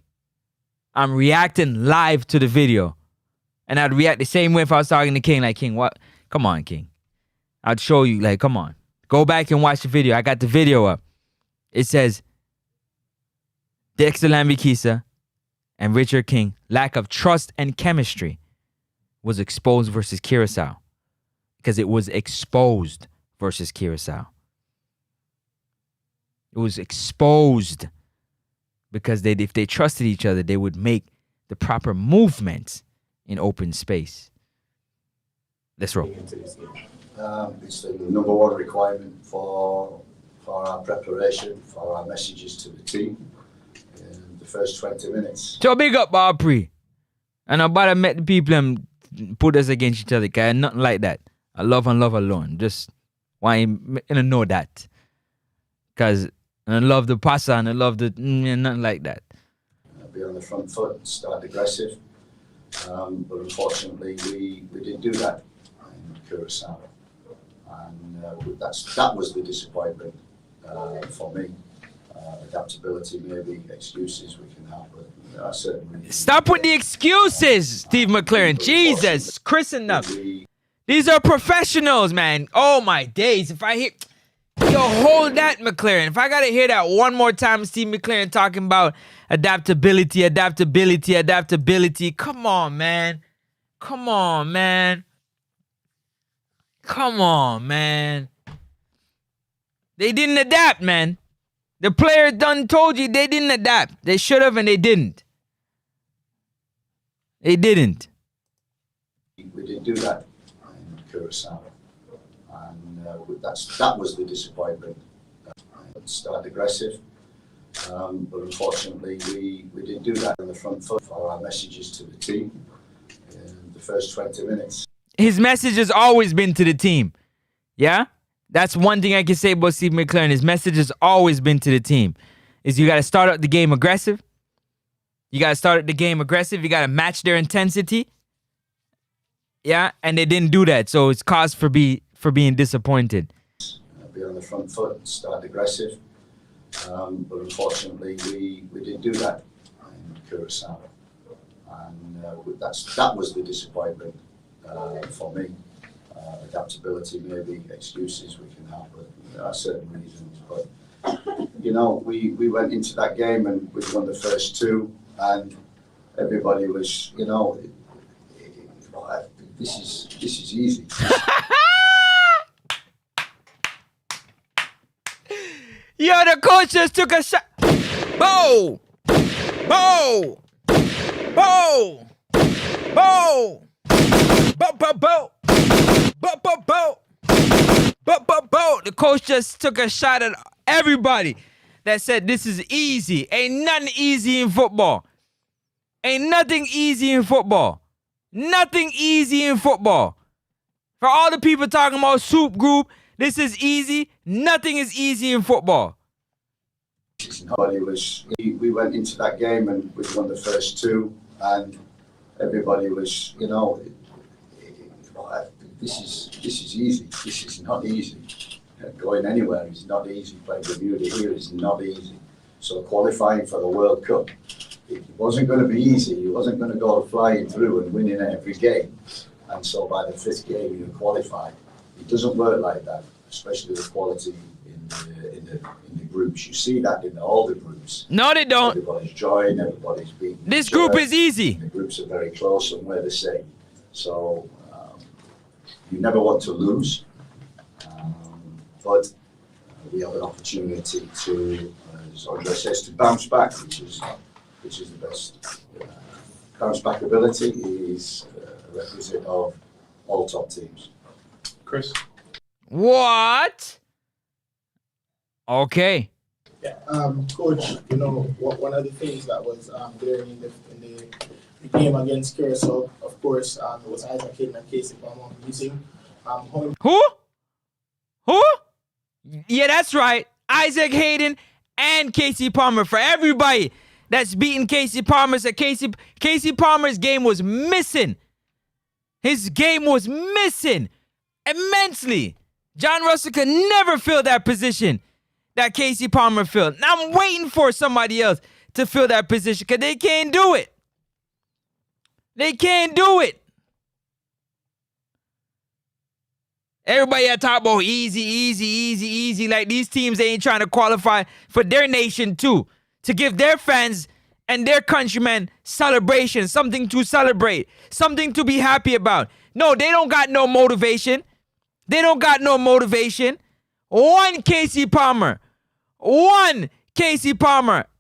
I'm reacting live to the video. And I'd react the same way if I was talking to King, like, King, what? Come on, King. I'd show you, like, come on. Go back and watch the video. I got the video up. It says, Dexter Lambikisa and Richard King, lack of trust and chemistry was exposed versus Curacao. Because it was exposed versus Curacao. It was exposed because if they trusted each other, they would make the proper movements in open space. Let's roll. It's the number one requirement for our preparation, for our messages to the team in the first 20 minutes. So big up, Aubrey. And I'm about to met the people and put us against each other, guys. Nothing like that. I love and love alone. Just want you to know that. Because I love the passa and I love the nothing like that. Be on the front foot, start aggressive. But unfortunately, we didn't do that in Curacao. And that was the disappointment for me. Adaptability, maybe excuses we can have, but there are certain reasons. Stop with the excuses, Steve McLaren. Jesus, Chris enough. These are professionals, man. Oh my days. If I hear, yo, hold that, McLaren. If I gotta hear that one more time, Steve McLaren talking about adaptability. Come on, man. Come on, man. They didn't adapt, man. The player done told you they didn't adapt. They should have and they didn't. They didn't. We didn't do that in Curacao. And that was the disappointment. Start aggressive. But unfortunately, we didn't do that on the front foot for our messages to the team in the first 20 minutes. His message has always been to the team. Yeah? That's one thing I can say about Steve McLaren. His message has always been to the team. Is you got to start out the game aggressive. You got to match their intensity. Yeah? And they didn't do that. So it's cause for being disappointed. Be on the front foot, start aggressive. But unfortunately, we didn't do that in Curacao. And that was the disappointment for me. Adaptability, maybe excuses we can have, but there are certain reasons. But, you know, we went into that game and we won the first two, and everybody was, you know, this is easy. Yo, the coach just took a shot. Bow! Bow! Bow! Bow! Bow! Bow! Bow! Bow! Bow! Bow! Bow! Bow! Bow! The coach just took a shot at everybody that said this is easy. Ain't nothing easy in football. Ain't nothing easy in football. Nothing easy in football. For all the people talking about soup group, this is easy. Nothing is easy in football. We went into that game and we won the first two, and everybody was, this is easy. This is not easy. Going anywhere is not easy. Playing Bermuda here is not easy. So qualifying for the World Cup, it wasn't going to be easy. You wasn't going to go flying through and winning every game. And so by the fifth game, you qualified. It doesn't work like that, especially the quality in the groups. You see that in all the groups. No, they don't. Everybody's joined, everybody's beating. This group is easy. The groups are very close and we're the same. So you never want to lose. But we have an opportunity to, as Andre says, to bounce back, which is the best. Bounce back ability is a requisite of all top teams. Chris? What? Okay. Yeah, Coach, one of the things that was there in the game against Curacao, of course, it was Isaac Hayden and Casey Palmer using Who? Yeah, that's right. Isaac Hayden and Casey Palmer. For everybody that's beating Casey Palmer, said Casey Palmer's game was missing. His game was missing immensely. John Russell could never fill that position that Casey Palmer filled. Now I'm waiting for somebody else to fill that position because they can't do it. They can't do it. Everybody had talk about easy. Like these teams, they ain't trying to qualify for their nation too. To give their fans and their countrymen celebration, something to celebrate, something to be happy about. No, they don't got no motivation. They don't got no motivation. One Casey Palmer.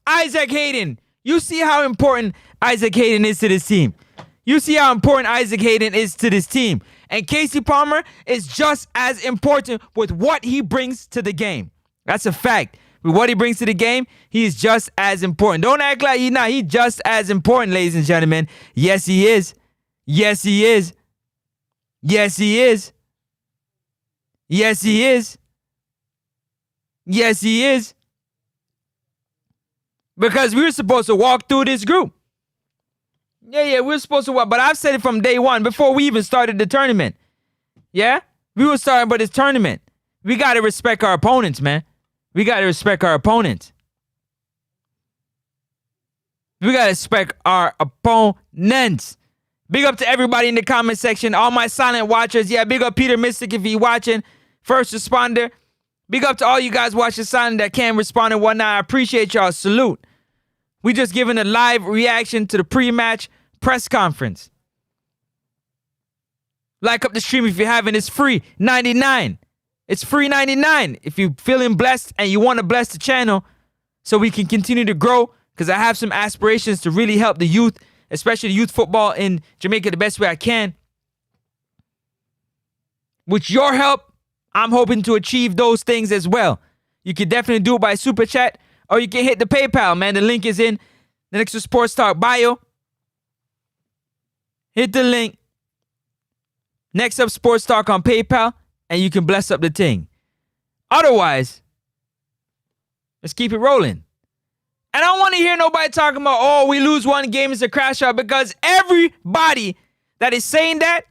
Isaac Hayden. You see how important Isaac Hayden is to this team. And Casey Palmer is just as important with what he brings to the game. That's a fact. With what he brings to the game, he is just as important. Don't act like he's not. He's just as important, ladies and gentlemen. Yes, he is. Yes, he is. Yes, he is. Yes, he is. Yes, he is. Because we were supposed to walk through this group. Yeah, we're supposed to walk. But I've said it from day one, before we even started the tournament. Yeah? We were starting about this tournament. We got to respect our opponents, man. We got to respect our opponents. We got to respect our opponents. Big up to everybody in the comment section. All my silent watchers. Yeah, big up Peter Mystic if he's watching. First responder. Big up to all you guys watching silent that can't respond and whatnot. I appreciate y'all. Salute. We just giving a live reaction to the pre-match press conference. Like up the stream if you haven't. It's free. 99. It's free 99. If you're feeling blessed and you want to bless the channel so we can continue to grow, because I have some aspirations to really help the youth, especially youth football in Jamaica the best way I can. With your help, I'm hoping to achieve those things as well. You can definitely do it by super chat, or you can hit the PayPal, man. The link is in the Next Sports Talk bio. Hit the link. Next Up Sports Talk on PayPal, and you can bless up the thing. Otherwise, let's keep it rolling. And I don't want to hear nobody talking about, oh, we lose one game, it's a crash out, because everybody that is saying that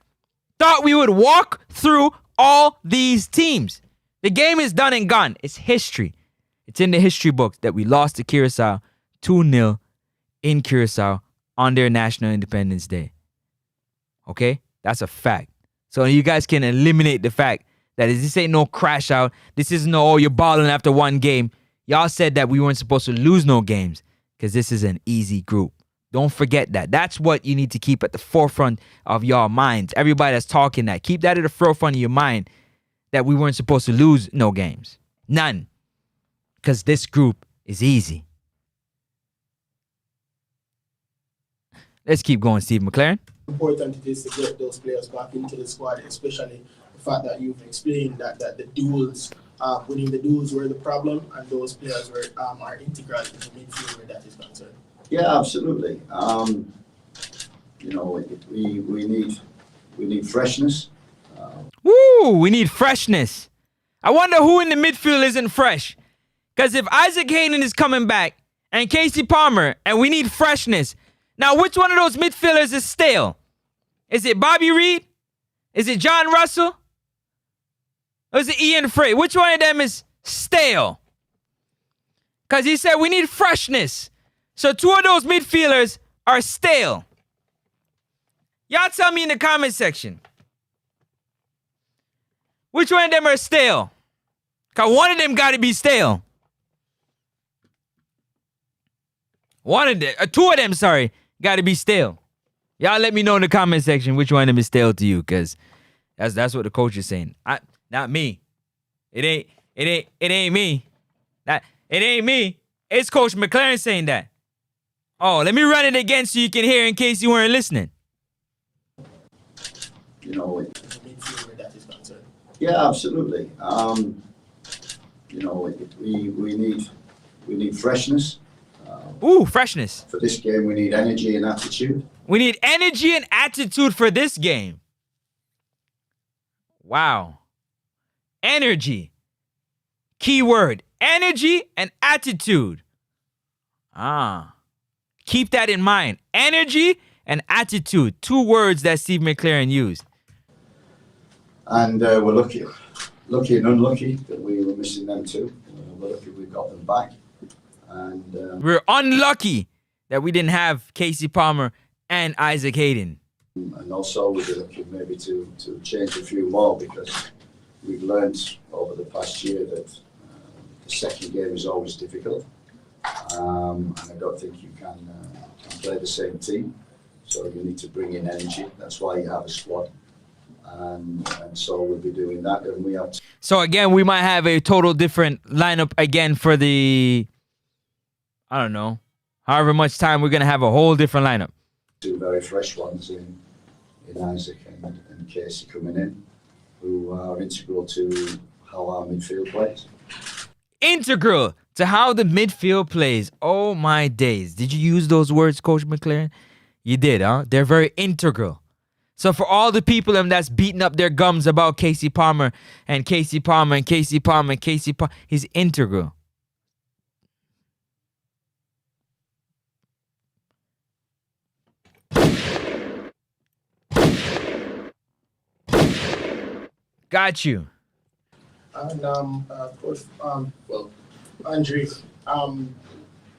thought we would walk through all these teams. The game is done and gone. It's history. It's in the history books that we lost to Curacao 2-0 in Curacao on their National Independence Day. Okay? That's a fact. So you guys can eliminate the fact that this ain't no crash out. This isn't no, oh, you're balling after one game. Y'all said that we weren't supposed to lose no games because this is an easy group. Don't forget that. That's what you need to keep at the forefront of your minds. Everybody that's talking that, keep that at the forefront of your mind, that we weren't supposed to lose no games. None. Because this group is easy. Let's keep going, Steve McLaren. Important it is to get those players back into the squad, especially the fact that you've explained that the duels, winning the duels were the problem, and those players are integral in the midfield where that is concerned. Yeah, absolutely. We need freshness. We need freshness. I wonder who in the midfield isn't fresh. Because if Isaac Hayden is coming back and Casey Palmer, and we need freshness. Now, which one of those midfielders is stale? Is it Bobby Reed? Is it John Russell? Or is it Ian Frey? Which one of them is stale? Because he said we need freshness. So 2 of those midfielders are stale. Y'all tell me in the comment section. Which one of them are stale? Because one of them got to be stale. Two of them, got to be stale. Y'all let me know in the comment section which one of them is stale to you, because that's what the coach is saying. Not me. It ain't me. It ain't me. It's Coach McLaren saying that. Oh, let me run it again so you can hear in case you weren't listening. Yeah, absolutely. We need freshness. Freshness. For this game, we need energy and attitude. We need energy and attitude for this game. Wow. Energy. Keyword. Energy and attitude. Keep that in mind. Energy and attitude. 2 words that Steve McLaren used. And we're lucky and unlucky that we were missing them too. We're lucky we got them back. And we're unlucky that we didn't have Casey Palmer and Isaac Hayden. And also we'll be looking maybe to change a few more, because we've learned over the past year that the second game is always difficult. And I don't think you can play the same team. So you need to bring in energy. That's why you have a squad. And so we'll be doing that. And we have So again, we might have a total different lineup again for the, I don't know, however much time we're going to have a whole different lineup. 2 very fresh ones in Isaac and Casey coming in, who are integral to how our midfield plays. Integral to how the midfield plays. Oh my days. Did you use those words, Coach McLaren? You did, huh? They're very integral. So for all the people that's beating up their gums about Casey Palmer and Casey Palmer and Casey Palmer and Casey Palmer, he's integral. Got you. And of course, Andre,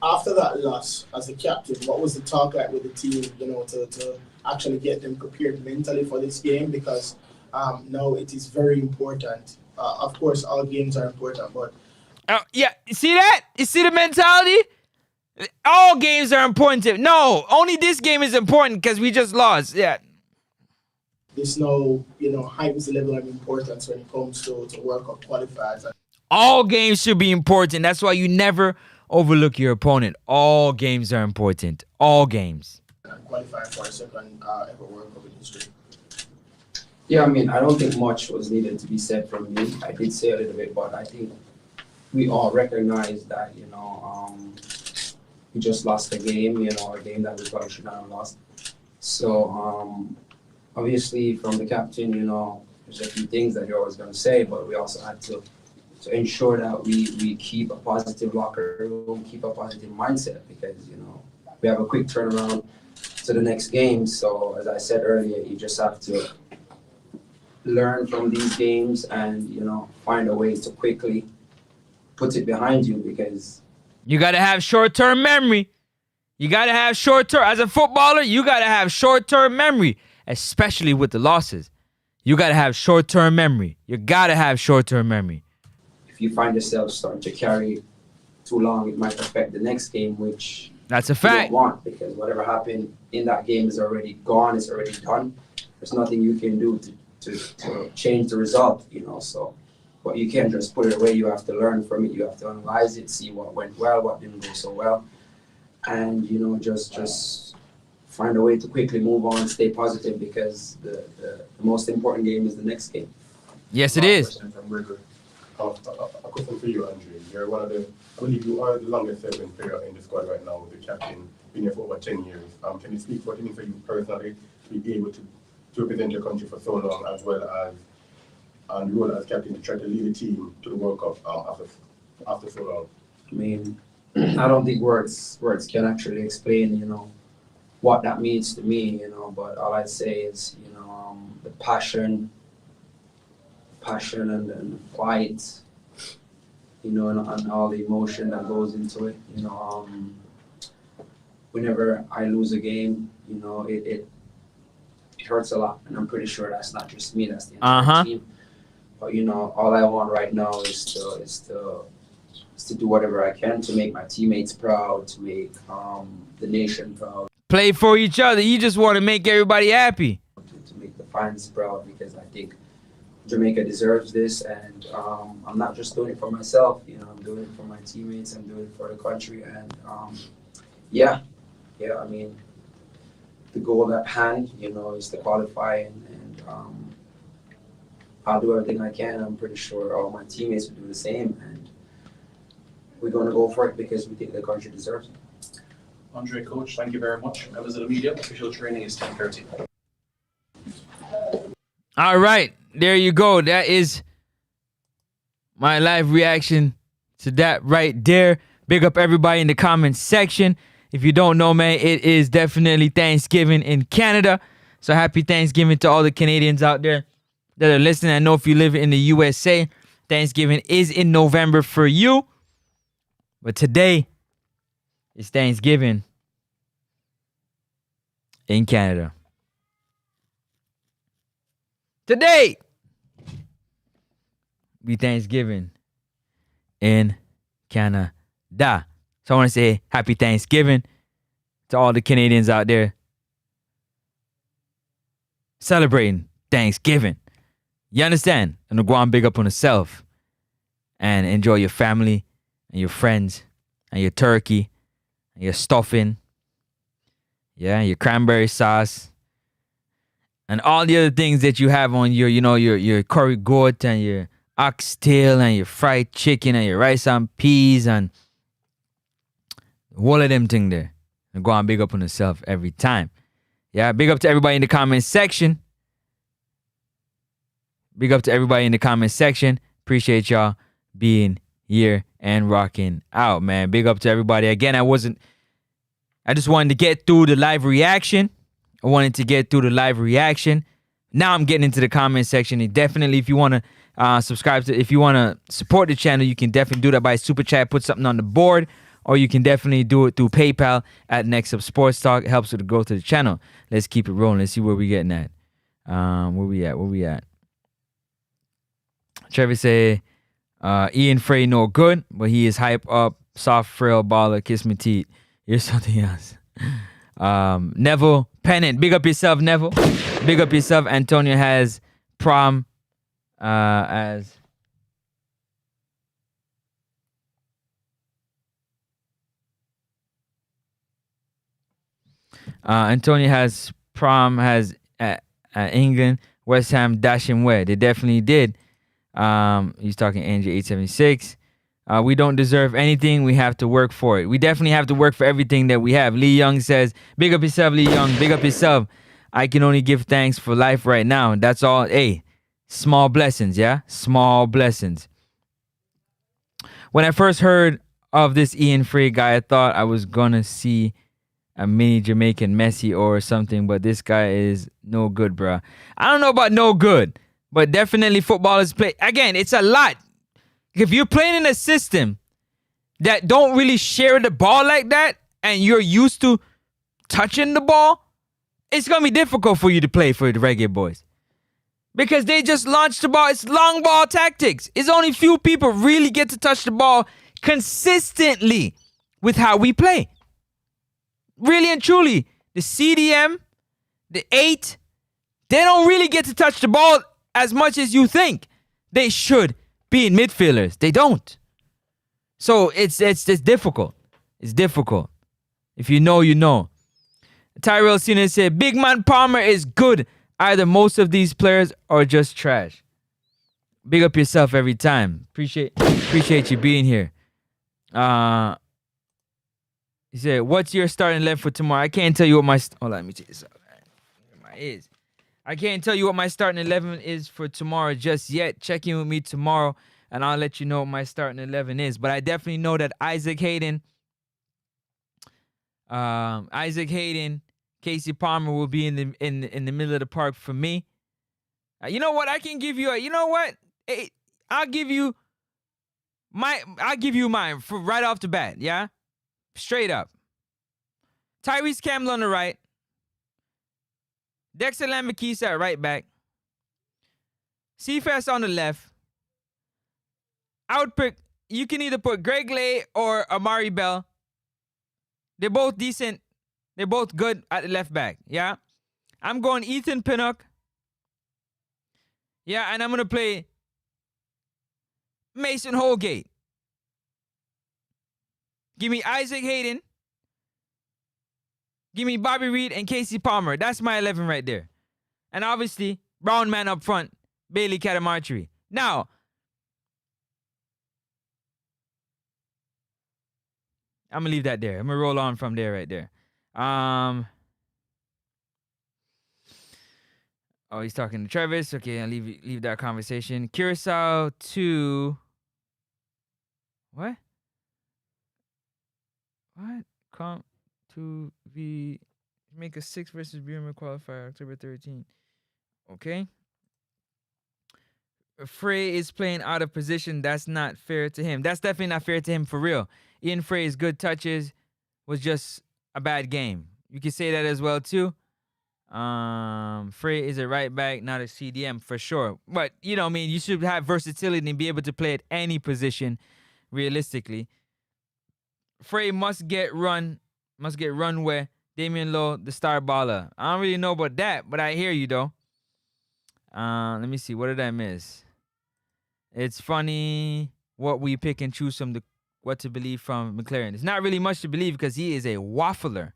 after that loss as a captain, what was the talk like with the team, to actually get them prepared mentally for this game? Because now it is very important. Of course, all games are important, but... Yeah, you see that? You see the mentality? All games are important. No, only this game is important because we just lost. Yeah. There's no, heightened level of importance when it comes to World Cup qualifiers. All games should be important. That's why you never overlook your opponent. All games are important. All games. And qualifying for a second ever World Cup in history. Yeah, I don't think much was needed to be said from me. I did say a little bit, but I think we all recognize that, we just lost a game, a game that we probably should not have lost. So, obviously, from the captain, there's a few things that you're always going to say, but we also had to ensure that we keep a positive locker room, keep a positive mindset, because, we have a quick turnaround to the next game. So, as I said earlier, you just have to learn from these games and, find a way to quickly put it behind you, because... You got to have short-term memory. You got to have short-term... As a footballer, you got to have short-term memory, especially with the losses. You got to have short-term memory. You got to have short-term memory. If you find yourself starting to carry too long, it might affect the next game, which That's a you fact. don't want, because whatever happened in that game is already gone, it's already done. There's nothing you can do to change the result, you know, so. But you can't just put it away, you have to learn from it, you have to analyze it, see what went well, what didn't go so well. And, you know, just find a way to quickly move on, stay positive, because the most important game is the next game. Yes, it is. A question for you, Andre. You're one of the, I believe you are the longest serving player in the squad right now, with the captain, been here for over 10 years. Can you speak what it means for you personally to be able to represent your country for so long, as well as and role as captain to try to lead the team to the World Cup after so long? I mean, I don't think words can actually explain, you know, what that means to me, you know, but all I'd say is, you know, the passion and fight, you know, and all the emotion that goes into it, you know, whenever I lose a game, you know, it hurts a lot, and I'm pretty sure that's not just me, that's the entire team. But, you know, all I want right now is to do whatever I can to make my teammates proud, to make the nation proud. Play for each other. You just want to make everybody happy. To make the fans proud, because I think Jamaica deserves this, and I'm not just doing it for myself, you know, I'm doing it for my teammates, I'm doing it for the country, and yeah, I mean, the goal at hand, you know, is to qualify, and I'll do everything I can. I'm pretty sure all my teammates will do the same, and we're going to go for it because we think the country deserves it. Andre, coach, thank you very much. Members of the media, official training is 10:30. All right, there you go. That is my live reaction to that right there. Big up everybody in the comments section. If you don't know, man, it is definitely Thanksgiving in Canada. So happy Thanksgiving to all the Canadians out there that are listening. I know if you live in the USA, Thanksgiving is in November for you. But today is Thanksgiving in Canada. Today be Thanksgiving in Canada. So I want to say happy Thanksgiving to all the Canadians out there celebrating Thanksgiving. You understand? And go on big up on yourself and enjoy your family and your friends and your turkey and your stuffing. Yeah, your cranberry sauce and all the other things that you have on your, you know, your curry goat and your oxtail and your fried chicken and your rice and peas and all of them things there. And go on big up on yourself every time. Yeah, big up to everybody in the comment section. Big up to everybody in the comment section. Appreciate y'all being here and rocking out, man. Big up to everybody. Again, I just wanted to get through the live reaction. Now I'm getting into the comment section. And definitely, if you want to if you want to support the channel, you can definitely do that by super chat, put something on the board, or you can definitely do it through PayPal at Next Up Sports Talk. It helps with the growth of the channel. Let's keep it rolling. Let's see where we're getting at. Where we at? Trevor say, Ian Frey no good, but he is hype up, soft, frail baller, kiss me teeth. Here's something else. Neville Pennant, big up yourself, Neville. Big up yourself. Antonio has prom as Antonio has prom has England, West Ham dashing where they definitely did. He's talking Angie 876. We don't deserve anything. We have to work for it. We definitely have to work for everything that we have. Lee Young says, big up yourself, Lee Young. Big up yourself. I can only give thanks for life right now. That's all. Hey, small blessings, yeah? Small blessings. When I first heard of this Ian Frey guy, I thought I was going to see a mini Jamaican Messi or something, but this guy is no good, bruh. I don't know about no good, but definitely footballers play. Again, it's a lot. If you're playing in a system that don't really share the ball like that and you're used to touching the ball, it's going to be difficult for you to play for the Reggae Boys. Because they just launched the ball. It's long ball tactics. It's only few people really get to touch the ball consistently with how we play. really and truly, the CDM, the 8, they don't really get to touch the ball as much as you think they should be in midfielders. They don't. So it's difficult. It's difficult. If you know, you know. Tyrell Senior said, Big Man Palmer is good. Either most of these players are just trash. Big up yourself every time. Appreciate you being here. He said, what's your starting 11 for tomorrow? I can't tell you what my... Hold on, let me take this out. My ears. I can't tell you what my starting 11 is for tomorrow just yet. Check in with me tomorrow, and I'll let you know what my starting 11 is. But I definitely know that Isaac Hayden, Casey Palmer will be in the middle of the park for me. You know what? I can give you you know what? Hey, I'll give you mine for right off the bat, yeah? Straight up. Tyrese Campbell on the right. Dexter Lambakisa at right back. Cephas on the left. I would pick, you can either put Greg Lay or Amari Bell. They're both decent. They're both good at the left back, yeah? I'm going Ethan Pinnock. Yeah, and I'm going to play Mason Holgate. Give me Isaac Hayden. Give me Bobby Reed and Casey Palmer. That's my 11 right there. And obviously, brown man up front, Bailey Catamarchery. Now, I'm going to leave that there. I'm going to roll on from there right there. Oh, he's talking to Travis. Okay, I'll leave that conversation. Curacao to... What? Come to the Jamaica 6 versus Bermuda qualifier October 13th. Okay. Frey is playing out of position. That's not fair to him. That's definitely not fair to him for real. Ian Frey's good touches was just a bad game. You can say that as well too. Frey is a right back, not a CDM for sure. But you know, I mean, you should have versatility and be able to play at any position realistically. Frey must get run where Damian Lowe, the star baller. I don't really know about that, but I hear you though. Let me see. What did I miss? It's funny what we pick and choose from what to believe from McLaren. It's not really much to believe because he is a waffler.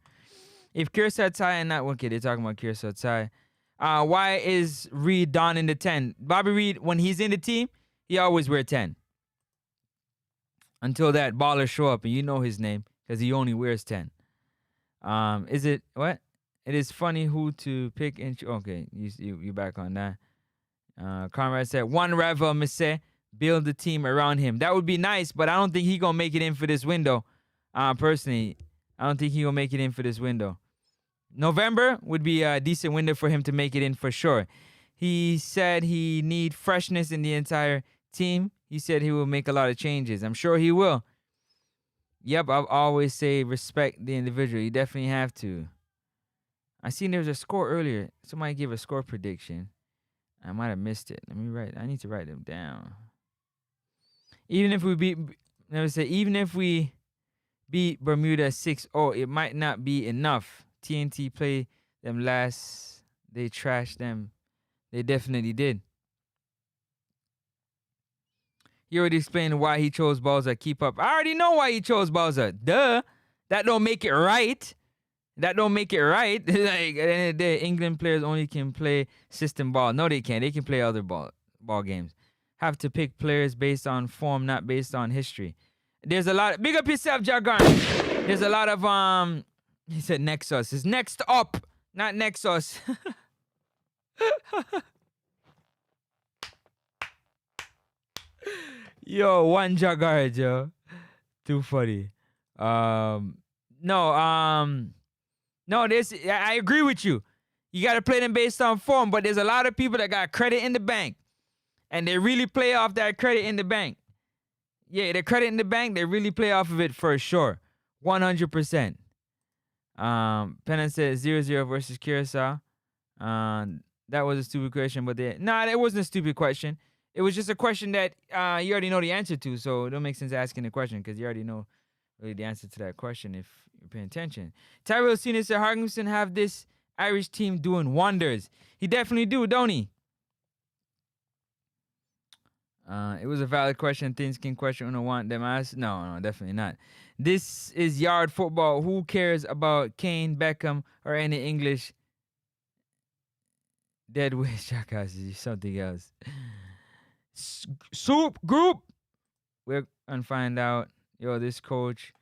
If Curacao tie and not okay, they're talking about Curacao tie. Why is Reed donning the 10? Bobby Reed, when he's in the team, he always wear 10. Until that baller show up and you know his name because he only wears 10. Is it what? It is funny who to pick and choose. Okay, you back on that. Conrad said, one Ravel Misse, build the team around him. That would be nice, but I don't think he's going to make it in for this window. Personally, I don't think he's going to make it in for this window. November would be a decent window for him to make it in for sure. He said he need freshness in the entire team. He said he will make a lot of changes. I'm sure he will. Yep, I'll always say respect the individual. You definitely have to. I seen there was a score earlier. Somebody gave a score prediction. I might have missed it. I need to write them down. Even if we beat Bermuda 6-0, it might not be enough. TNT play them last. They trashed them. They definitely did. He already explained why he chose Balza. Keep up. I already know why he chose Balza. Duh. That don't make it right. Like, at the end of the day, England players only can play system ball. No, they can't. They can play other ball games. Have to pick players based on form, not based on history. There's a lot. Big up yourself, Jagan. There's a lot of he said Nexus. It's next up, not Nexus. Yo, one Jagard, yo. Too funny. No, I agree with you. You got to play them based on form, but there's a lot of people that got credit in the bank, and they really play off that credit in the bank. Yeah, the credit in the bank, they really play off of it for sure. 100%. Pennon says 0-0 versus Curacao. That was a stupid question, but it wasn't a stupid question. It was just a question that you already know the answer to, so it don't make sense asking the question because you already know really the answer to that question if you're paying attention. Tyrell Senior said Harkinson have this Irish team doing wonders. He definitely do, don't he? It was a valid question. Things can question when I want them asked. No, definitely not. This is yard football. Who cares about Kane, Beckham, or any English dead wish jackasses? Something else. Soup group. We're gonna find out. Yo, this coach,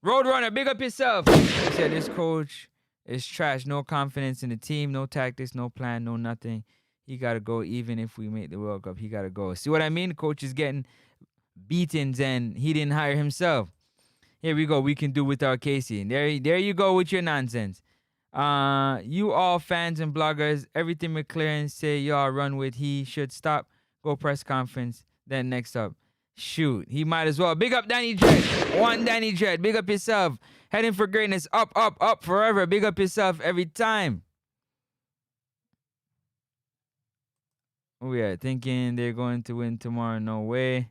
Roadrunner, big up yourself. He said this coach is trash. No confidence in the team. No tactics. No plan. No nothing. He got to go even if we make the World Cup. He got to go. See what I mean? The coach is getting beatings and he didn't hire himself. Here we go. We can do without Casey. There you go with your nonsense. You all fans and bloggers, everything McLaren say y'all run with, he should stop. Go press conference. Then next up. Shoot. He might as well. Big up Danny Dredd. One Danny Dredd. Big up yourself. Heading for greatness. Up, up, up forever. Big up yourself every time. Oh yeah, thinking they're going to win tomorrow. No way.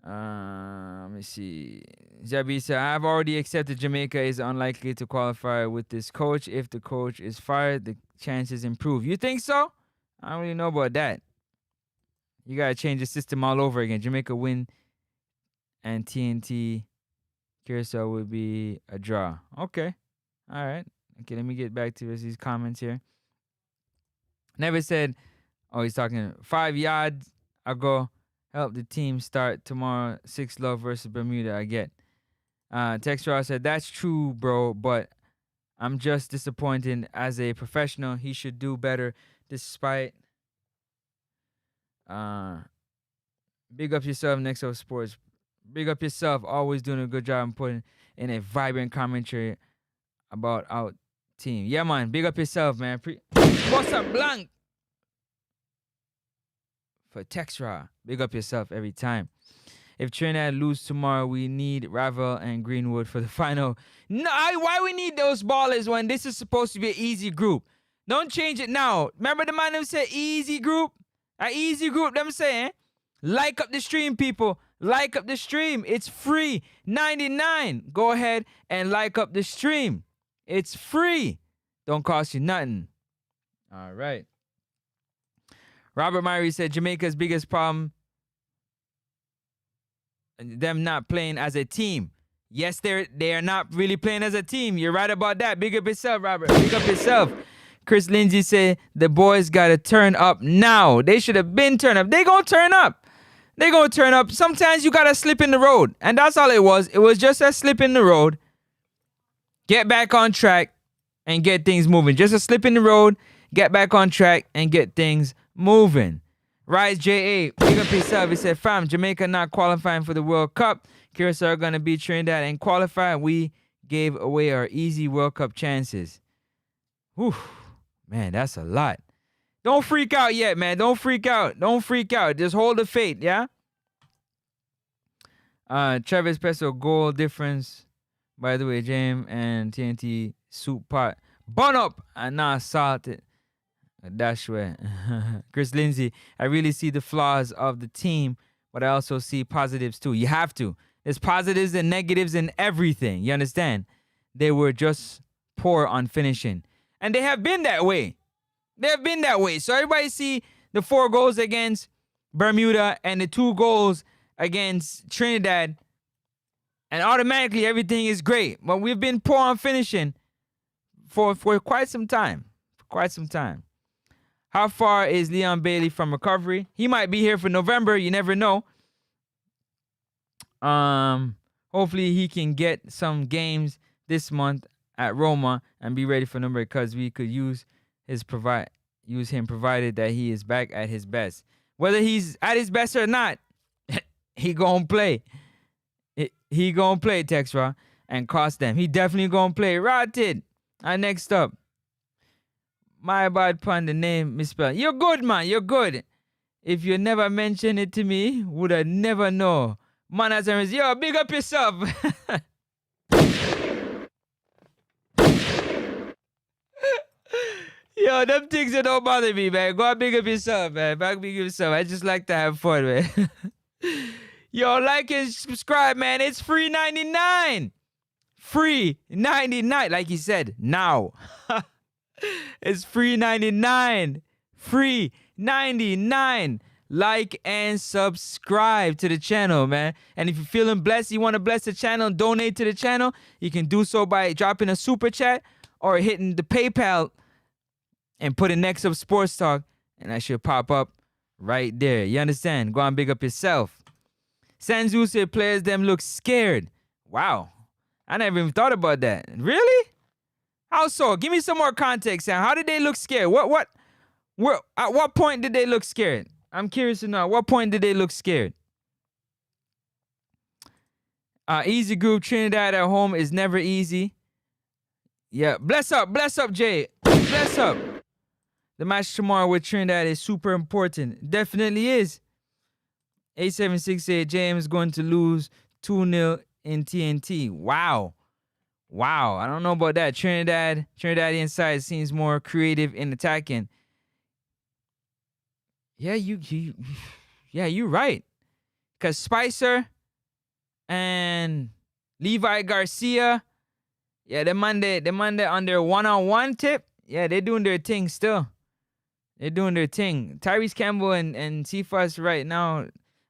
Let me see. Jabi said, I've already accepted Jamaica is unlikely to qualify with this coach. If the coach is fired, the chances improve. You think so? I don't really know about that. You got to change the system all over again. Jamaica win and TNT Curacao would be a draw. Okay. All right. Okay, let me get back to these comments here. Never said... Oh, he's talking 5 yards ago. Help the team start tomorrow. 6 love versus Bermuda. I get. Textra said, that's true, bro, but I'm just disappointed. As a professional, he should do better despite. Big up yourself, Next Up Sports. Big up yourself. Always doing a good job and putting in a vibrant commentary about our team. Yeah, man. Big up yourself, man. What's up, Blanc? For Texra, big up yourself every time. If Trinidad lose tomorrow, we need Ravel and Greenwood for the final. No, why we need those ballers when this is supposed to be an easy group? Don't change it now. Remember the man who said easy group? An easy group, them saying. Like up the stream, people. Like up the stream. It's free. 99. Go ahead and like up the stream. It's free. Don't cost you nothing. All right. Robert Myrie said Jamaica's biggest problem, them not playing as a team. Yes, they are not really playing as a team. You're right about that. Big up yourself, Robert. Big up yourself. Chris Lindsay said the boys got to turn up now. They should have been turned up. They going to turn up. They going to turn up. Sometimes you got to slip in the road. And that's all it was. It was just a slip in the road. Get back on track and get things moving. Just a slip in the road. Get back on track and get things moving. Rise J.A. Big up yourself. He said, fam, Jamaica not qualifying for the World Cup. Curacao are going to beat Trinidad and qualify. We gave away our easy World Cup chances. Whew. Man, that's a lot. Don't freak out yet, man. Don't freak out. Don't freak out. Just hold the faith, yeah? Travis Peso goal difference. By the way, James and TNT soup pot. Bun up and not salted. That's way. Chris Lindsay, I really see the flaws of the team, but I also see positives too. You have to. There's positives and negatives in everything. You understand? They were just poor on finishing. And they have been that way. They have been that way. So everybody see the 4 goals against Bermuda and the 2 goals against Trinidad. And automatically everything is great. But we've been poor on finishing for quite some time. For quite some time. How far is Leon Bailey from recovery? He might be here for November. You never know. Hopefully he can get some games this month at Roma and be ready for November because we could use him provided that he is back at his best. Whether he's at his best or not, he gonna play. He gonna play, Texra, and cost them. He definitely gonna play. Rotted. Next up. My bad pun, the name misspelled. You're good, man. You're good. If you never mention it to me, would I never know. Man, as I was, yo, big up yourself. Yo, them things that don't bother me, man. Go and big up yourself, man. Big up yourself. I just like to have fun, man. Yo, like and subscribe, man. It's free 99. Free 99. Like he said, now. It's free 99. Free 99. Like and subscribe to the channel, man. And if you're feeling blessed, you want to bless the channel, donate to the channel, you can do so by dropping a super chat or hitting the PayPal and put in Next Up Sports Talk, and that should pop up right there. You understand? Go and big up yourself. Sanzu said players them look scared. Wow. I never even thought about that. Really? How so? Give me some more context, Sam. How did they look scared? At what point did they look scared? I'm curious to know. At what point did they look scared? Easy group. Trinidad at home is never easy. Yeah. Bless up, Jay. Bless up. The match tomorrow with Trinidad is super important. Definitely is. 876 said James going to lose 2-0 in TNT. Wow. I don't know about that. Trinidadian side seems more creative in attacking. Yeah, you're right. Because Spicer and Levi Garcia, yeah, the Monday on their one-on-one tip, yeah, they're doing their thing still. They're doing their thing. Tyrese Campbell and Cephas right now,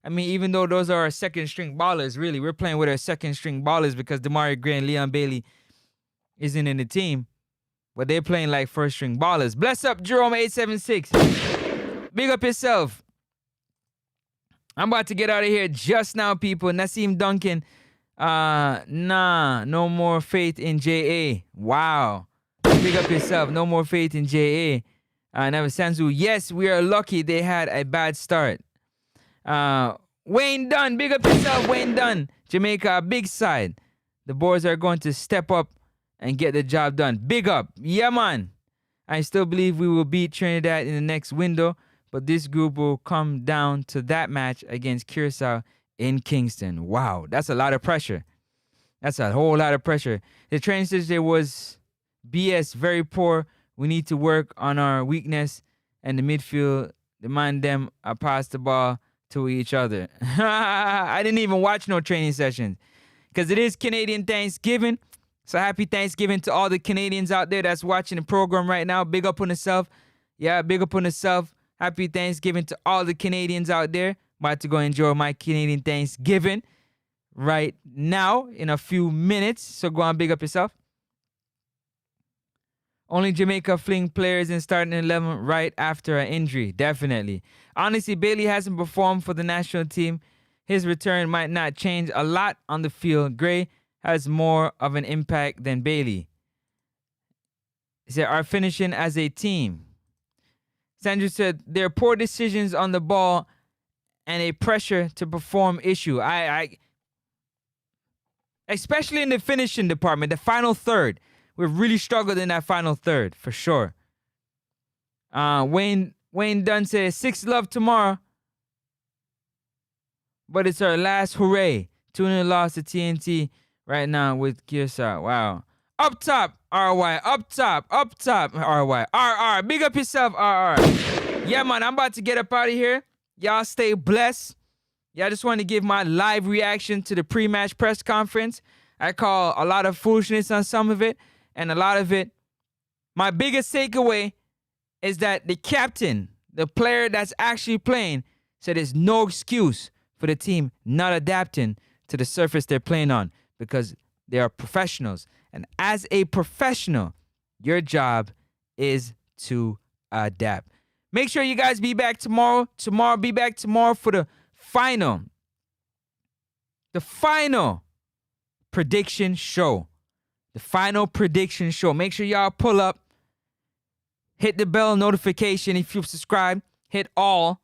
I mean, even though those are our second-string ballers, really, we're playing with our second-string ballers because Damari Gray and Leon Bailey isn't in the team. But they're playing like first-string ballers. Bless up, Jerome876. Big up yourself. I'm about to get out of here just now, people. Nassim Duncan. No more faith in J.A. Wow. Big up yourself. No more faith in J.A. Never Sansu. Yes, we are lucky they had a bad start. Wayne Dunn. Big up yourself, Wayne Dunn. Jamaica, big side. The boys are going to step up and get the job done. Big up. Yeah, man. I still believe we will beat Trinidad in the next window, but this group will come down to that match against Curacao in Kingston. Wow, that's a lot of pressure. That's a whole lot of pressure. The training session was BS, very poor. We need to work on our weakness, and the midfield demand them pass the ball to each other. I didn't even watch no training sessions because it is Canadian Thanksgiving. So happy Thanksgiving to all the Canadians out there that's watching the program right now. Big up on yourself. Yeah, big up on yourself. Happy Thanksgiving to all the Canadians out there. About to go enjoy my Canadian Thanksgiving right now in a few minutes. So go on, big up yourself. Only Jamaica fling players in starting 11 right after an injury. Definitely. Honestly, Bailey hasn't performed for the national team. His return might not change a lot on the field. Gray has more of an impact than Bailey. He said, are finishing as a team. Sandra said, there are poor decisions on the ball and a pressure to perform issue. I especially in the finishing department, the final third. We've really struggled in that final third, for sure. Wayne Dunn says, 6 love tomorrow. But it's our last hooray. 2-0 loss to TNT right now with Curacao. Wow. Up top, RY. Up top, RY. RR. Big up yourself, RR. Yeah, man, I'm about to get up out of here. Y'all stay blessed. Yeah, I just want to give my live reaction to the pre-match press conference. I call a lot of foolishness on some of it, and a lot of it. My biggest takeaway is that the captain, the player that's actually playing, said there's no excuse for the team not adapting to the surface they're playing on because they are professionals. And as a professional, your job is to adapt. Make sure you guys be back tomorrow. Be back tomorrow for the final prediction show. The final prediction show. Make sure y'all pull up. Hit the bell notification if you've subscribed. Hit all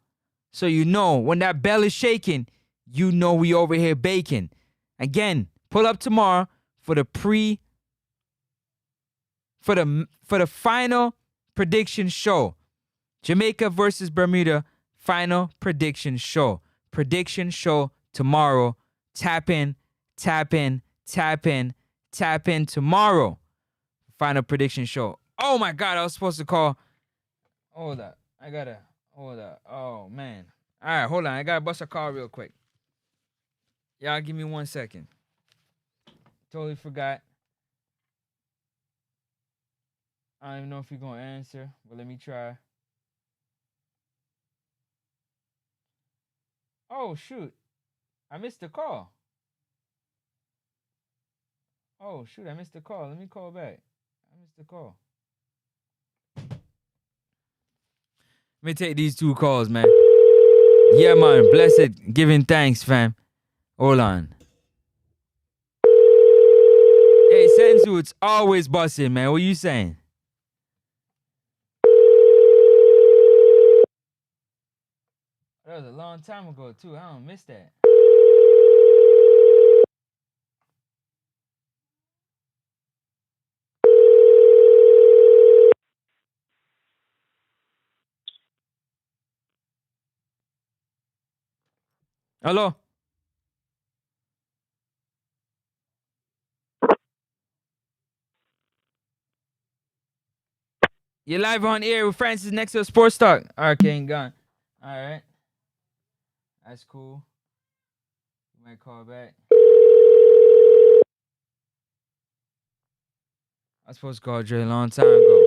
so you know when that bell is shaking, you know we over here baking. Again, pull up tomorrow for the final prediction show. Jamaica versus Bermuda final prediction show. Prediction show tomorrow. Tap in tomorrow. Final prediction show. Oh my God, I was supposed to call. Hold up. Oh man. All right, hold on. I gotta bust a call real quick. Y'all give me 1 second. Totally forgot. I don't even know if he's gonna answer, but let me try. Oh shoot. I missed the call. Oh shoot, I missed the call. Let me call back. I missed the call. Let me take these 2 calls, man. Yeah, man. Blessed. Giving thanks, fam. Hold on. Hey, Senzu, it's always busting, man. What you saying? That was a long time ago, too. I don't miss that. Hello? You're live on air with Francis next to a sports talk. Okay, ain't gone. All right. That's cool. You might call back. I was supposed to call Dre a long time ago.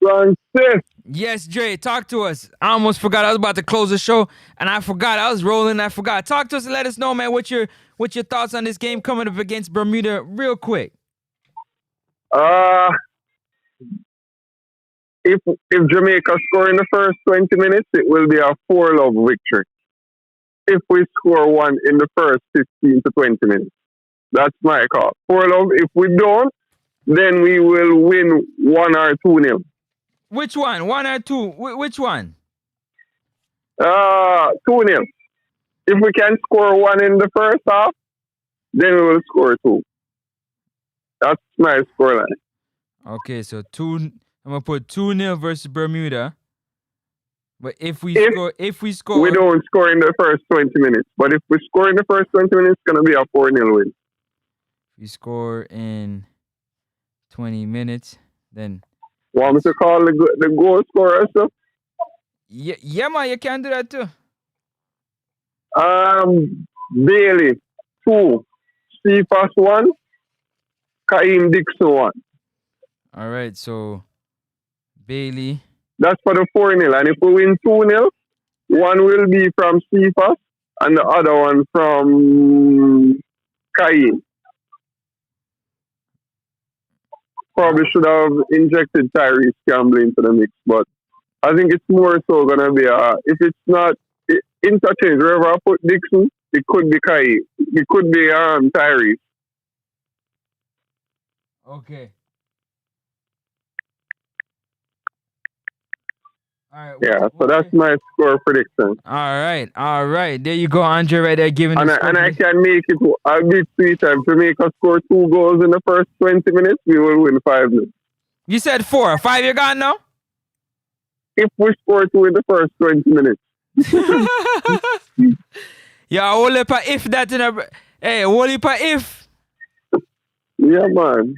Francis. Yes, Dre, talk to us. I almost forgot. I was about to close the show, and I forgot. I was rolling. I forgot. Talk to us and let us know, man, what your thoughts on this game coming up against Bermuda real quick. Uh, if Jamaica score in the first 20 minutes, it will be a 4-love victory. If we score one in the first 15 to 20 minutes, that's my call. 4-love. If we don't, then we will win 1 or 2-0. Which one? 1 or 2? Which one? 2-0. If we can score 1 in the first half, then we will score 2. That's my scoreline. Okay, so 2. I'm gonna put 2-0 versus Bermuda. But if we score, we don't score in the first 20 minutes. But if we score in the first 20 minutes, it's gonna be a 4-0 win. If we score in 20 minutes, then. Want me to call the goal scorer? So? Yeah, man, you can do that too. Bailey 2, Cephas 1, Kaim Dixon 1. All right, so Bailey. That's for the 4-0. And if we win 2-0, one will be from Cephas and the other one from Kaim. Probably should have injected Tyrese Campbell into the mix, but I think it's more so going to be, if it's not interchange, wherever I put Dixon, it could be Kaim. It could be Tyrese. Okay. All right. Yeah, so that's my score prediction. All right. There you go, Andre, right there giving and I can make it a bit sweeter. If Jamaica score 2 goals in the first 20 minutes, we will win 5-0. You said 4. 5 you got now? If we score 2 in the first 20 minutes. Yeah, only pa if that in a... Hey, only pa if. Yeah, man.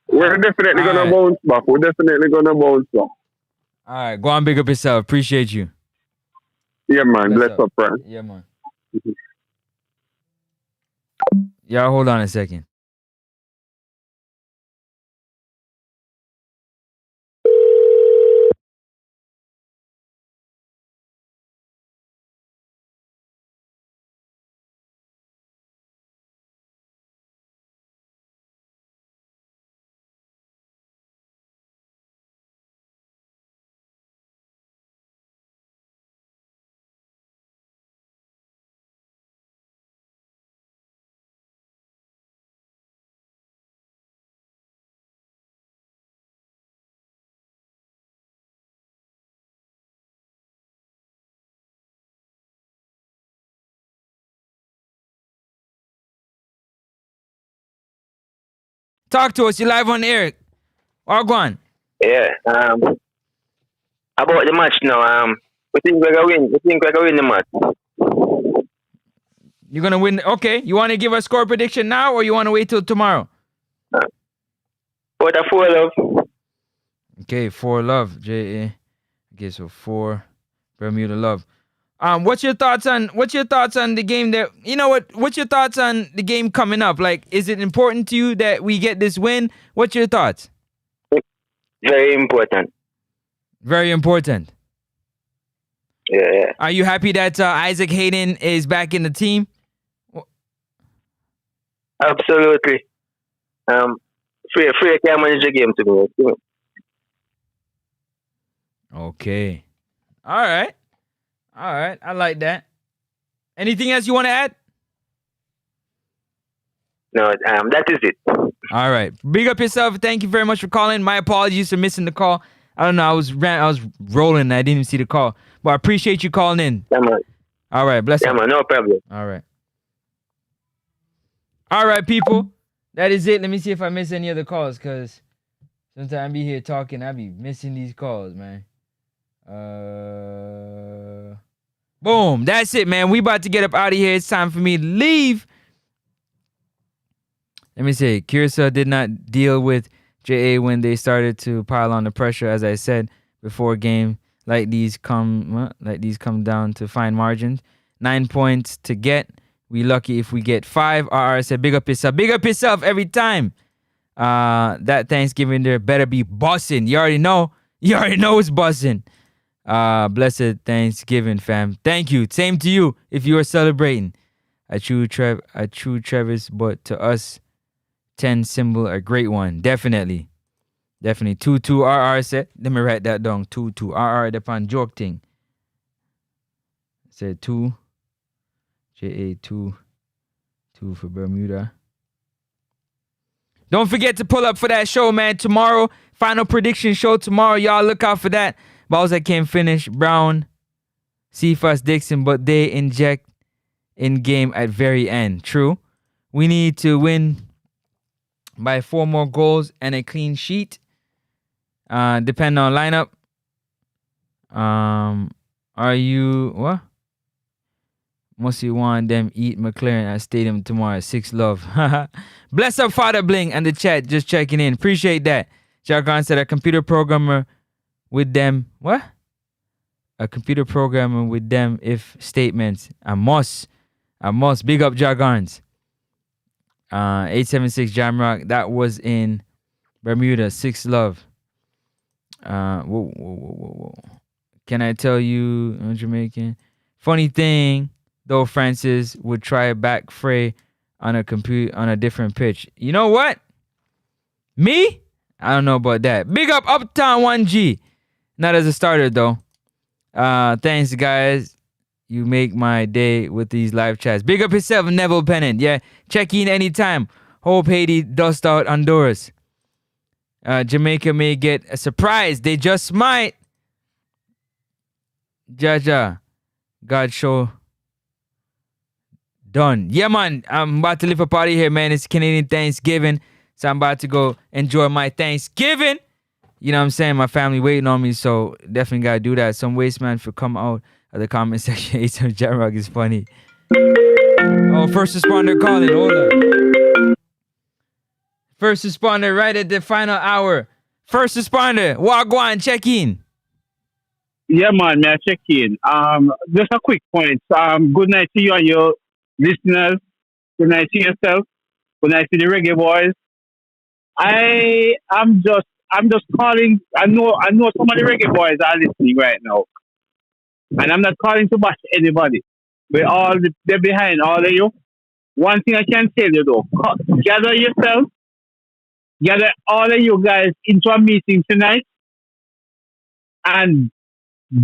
We're definitely going to bounce back. We're definitely going to bounce back. All right, go on, big up yourself. Appreciate you. Yeah, man. Bless up, friend. Yeah, man. Yeah, hold on a second. Talk to us. You live on air. Wagwan. Yeah. About the match now. We think we're gonna win. We think we're gonna win the match. You're gonna win. Okay. You want to give a score prediction now, or you want to wait till tomorrow? For the 4-love. Okay, 4-love. J-A. Okay, so 4. Bermuda love. What's your thoughts on the game that what's your thoughts on the game coming up? Like, is it important to you that we get this win? What's your thoughts? Very important. Very important. Yeah. Are you happy that Isaac Hayden is back in the team? Absolutely. Free can manage the game to me. Okay. All right. I like that. Anything else you want to add? No, that is it. All right. Big up yourself. Thank you very much for calling. My apologies for missing the call. I don't know. I was rolling. And I didn't even see the call. But I appreciate you calling in. Yeah, man. All right. Bless you. Yeah, man. No problem. All right. All right, people. That is it. Let me see if I miss any other calls, because sometimes I be here talking. I be missing these calls, man. Boom. That's it, man. We about to get up out of here. It's time for me to leave. Let me say, Kirsa did not deal with JA when they started to pile on the pressure. As I said before, game like these come down to fine margins. 9 points to get. We lucky if we get 5. RR said, big up yourself. Big up yourself every time. That Thanksgiving there better be bussin'. You already know. You already know it's bussin'. Blessed Thanksgiving, fam. Thank you. Same to you if you are celebrating. A true Travis, but to us, 10 symbol, a great one. Definitely. 2-2 RR said. Let me write that down. 2-2 RR depend joke thing. Said 2. JA 2 for Bermuda. Don't forget to pull up for that show, man. Tomorrow, final prediction show tomorrow. Y'all look out for that. Balls that can't finish. Brown, Cephas, Dixon, but they inject in game at very end. True. We need to win by 4 more goals and a clean sheet. Depend on lineup. Are you what? Must you want them eat McLaren at stadium tomorrow? 6 love. Bless up Father Bling and the chat just checking in. Appreciate that. Jargon said a computer programmer with them. What? A computer programmer with them if statements. I must. Big up Jargons. 876 Jamrock. That was in Bermuda. 6 love. Whoa. Can I tell you, Jamaican? Funny thing, though, Francis would try back Frey on a different pitch. You know what? Me? I don't know about that. Big up Uptown 1G. Not as a starter, though. Thanks, guys. You make my day with these live chats. Big up yourself, Neville Pennant. Yeah, check in anytime. Hope Haiti dust out Honduras. Jamaica may get a surprise. They just might. Jaja. God show. Done. Yeah, man. I'm about to live a party here, man. It's Canadian Thanksgiving. So I'm about to go enjoy my Thanksgiving. You know what I'm saying? My family waiting on me, so definitely got to do that. Some waste man for come out of the comment section. Some Jamrock is funny. Oh, first responder calling. Hold up. First responder right at the final hour. First responder. Wagwan, check in. Yeah, man, may I check in? Just a quick point. Good night to you and your listeners. Good night to yourself. Good night to the reggae boys. I'm just calling. I know some of the reggae boys are listening right now, and I'm not calling to bash anybody. They're behind all of you. One thing I can tell you though: gather yourself, gather all of you guys into a meeting tonight, and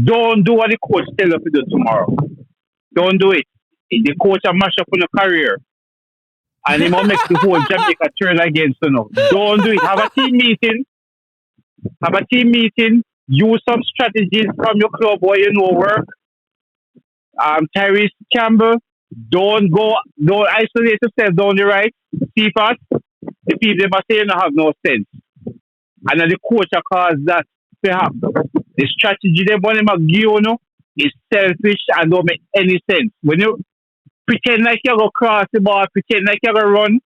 don't do what the coach tells us to do tomorrow. Don't do it. The coach will mash up on a career. And he will make the whole Jamaica turn against you. Don't do it. Have a team meeting. Use some strategies from your club where you know work. Tyrese Campbell, don't isolate yourself down the right. Cephas, the people that say you don't have no sense. And then the coach will cause that to happen. The strategy they want him to give is selfish and don't make any sense. When you pretend like you're going to cross the ball, pretend like you're going to run,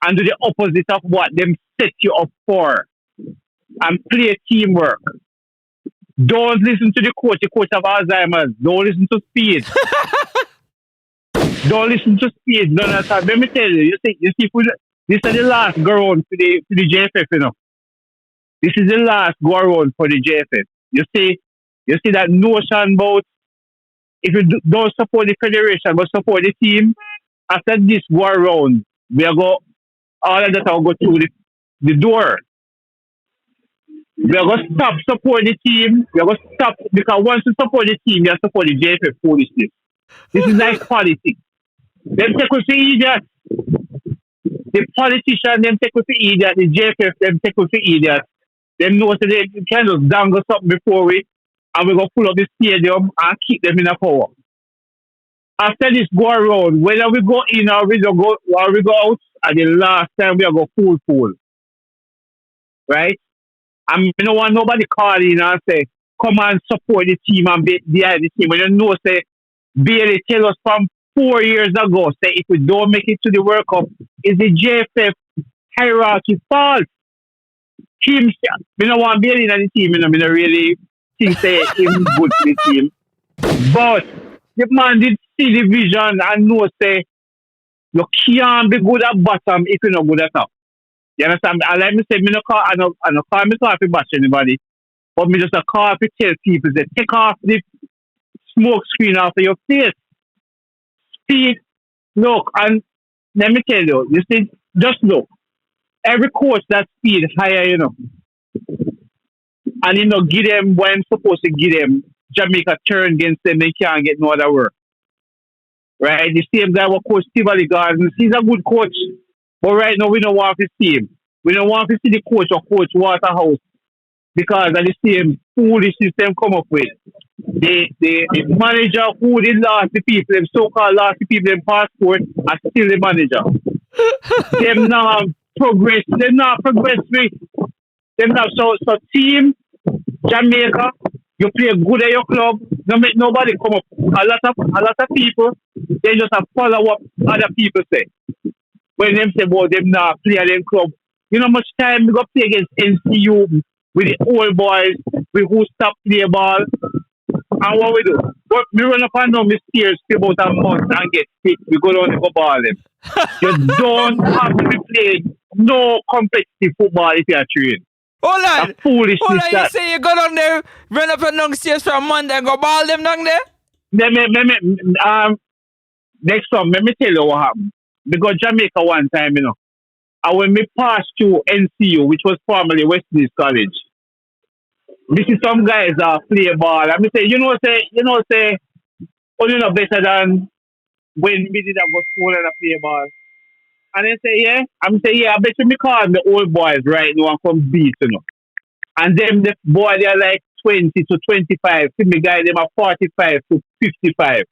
and do the opposite of what them set you up for. And play teamwork. Don't listen to the coach. The coach have Alzheimer's. Don't listen to Speed. Don't listen to Speed. None of that. Let me tell you. You see, this is the last go around for the JFF, you know. This is the last go around for the JFF. You see that notion about if you don't support the federation but support the team, after this go around, we are go all of that will go through the door. We are going to stop supporting the team. We are going to stop because once you support the team, you support the JFF foolishness. This is like politics. Them take with the idiot. The politician, them take with the idiot. The JFF, them take with the idiot. Them know that they can just dangle something before we, and we're going to pull up the stadium and keep them in a power. After this go around, whether we go in or we go out, at the last time we are going full. Right? And you don't want nobody calling and say, come and support the team and be behind the team. When you know, say, Bailey tell us from 4 years ago, say, if we don't make it to the World Cup, is the JFF hierarchy fault? Team, we don't want Bailey in the team, you know, we don't really think say him good for the team. But the man did see the vision and know, say, you can't be good at bottom if you're not good at top. You understand? And like me say, I don't call me to bash anybody, but me just a call to tell people that take off the smoke screen off of your face. Speed, look, and let me tell you, you see, just look. Every coach that Speed higher, you know. And you know, give them what I'm supposed to give them. Jamaica turn against them, they can't get no other work. Right? The same guy what coach Steve Gardens, he's a good coach. But right now, we don't want to see him. We don't want to see the coach or Coach Waterhouse because of the same foolishness them come up with. The manager who did lost the people, them so-called lost the people, them passport, and still the manager. Them not progress. Them not progress with. Them not so team, Jamaica, you play good at your club, don't make nobody come up. A lot of people, they just have follow what other people say. When them say about them not play at them club, you know how much time we go play against NCU with the old boys, we who stop play ball, and what we do? But we run up and down the stairs for about a month and get sick. We go down and go ball them. You don't have to be playing no competitive football if you are trained. Hold on. Foolishness. You say you go down there, run up and down the stairs for a month and go ball them down there? Next time, let me tell you what happened. We got Jamaica one time, you know. And when we passed through NCU, which was formerly West Indies College, this is some guys play ball. I mean, say, you know, only not better than when we did go school and play ball. And they say, yeah. I'm say, yeah, I bet you me call the old boys right now and come beat, you know. And them, the boy, they're like 20 to 25. See me guy, them are 45 to 55.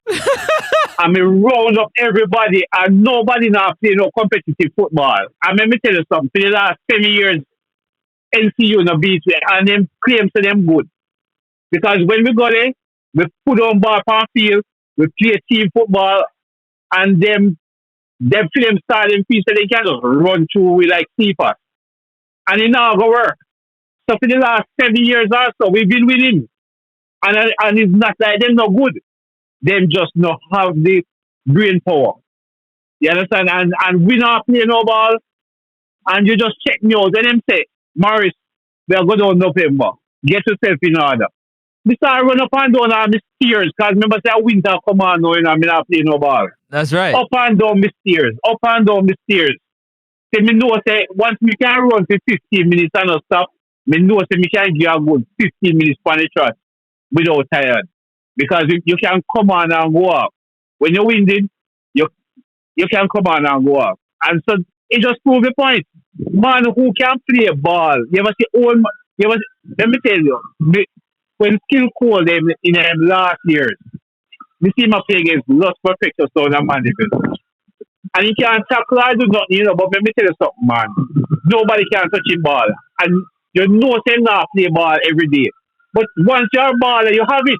And me round up everybody and nobody now play no competitive football. And let me tell you something, for the last 10 years, NCU no beat me and them claims to them good. Because when we go there, we put on ball on field, we play team football, and them film starting piece so they can just run through with like keepers. And it now go work. So for the last 7 years or so, we've been winning. And it's not like them no good. Them just not have the brain power. You understand? And we not play no ball. And you just check me out. And them say, Morris, we are going down November. Get yourself in order. We start run up and down on the stairs. Because remember, say, winter come on now, and I'm not playing no ball. That's right. Up and down the stairs. Up and down the stairs. Say, me know, say, once we can run for 15 minutes and not stop, me know, say, me can give a good 15 minutes on the trot without tired. Because you can come on and go up. When you're winning, you can come on and go up. And so it just proves the point. Man who can play ball. You ever see old man? Let me tell you, when Skill called them in them last years, we see him play against Lost Perfecto Sound and Mandeville. And he can't tackle or do nothing, you know, but let me tell you something, man. Nobody can touch him ball. And you know they not play ball every day. But once you're a baller, you have it.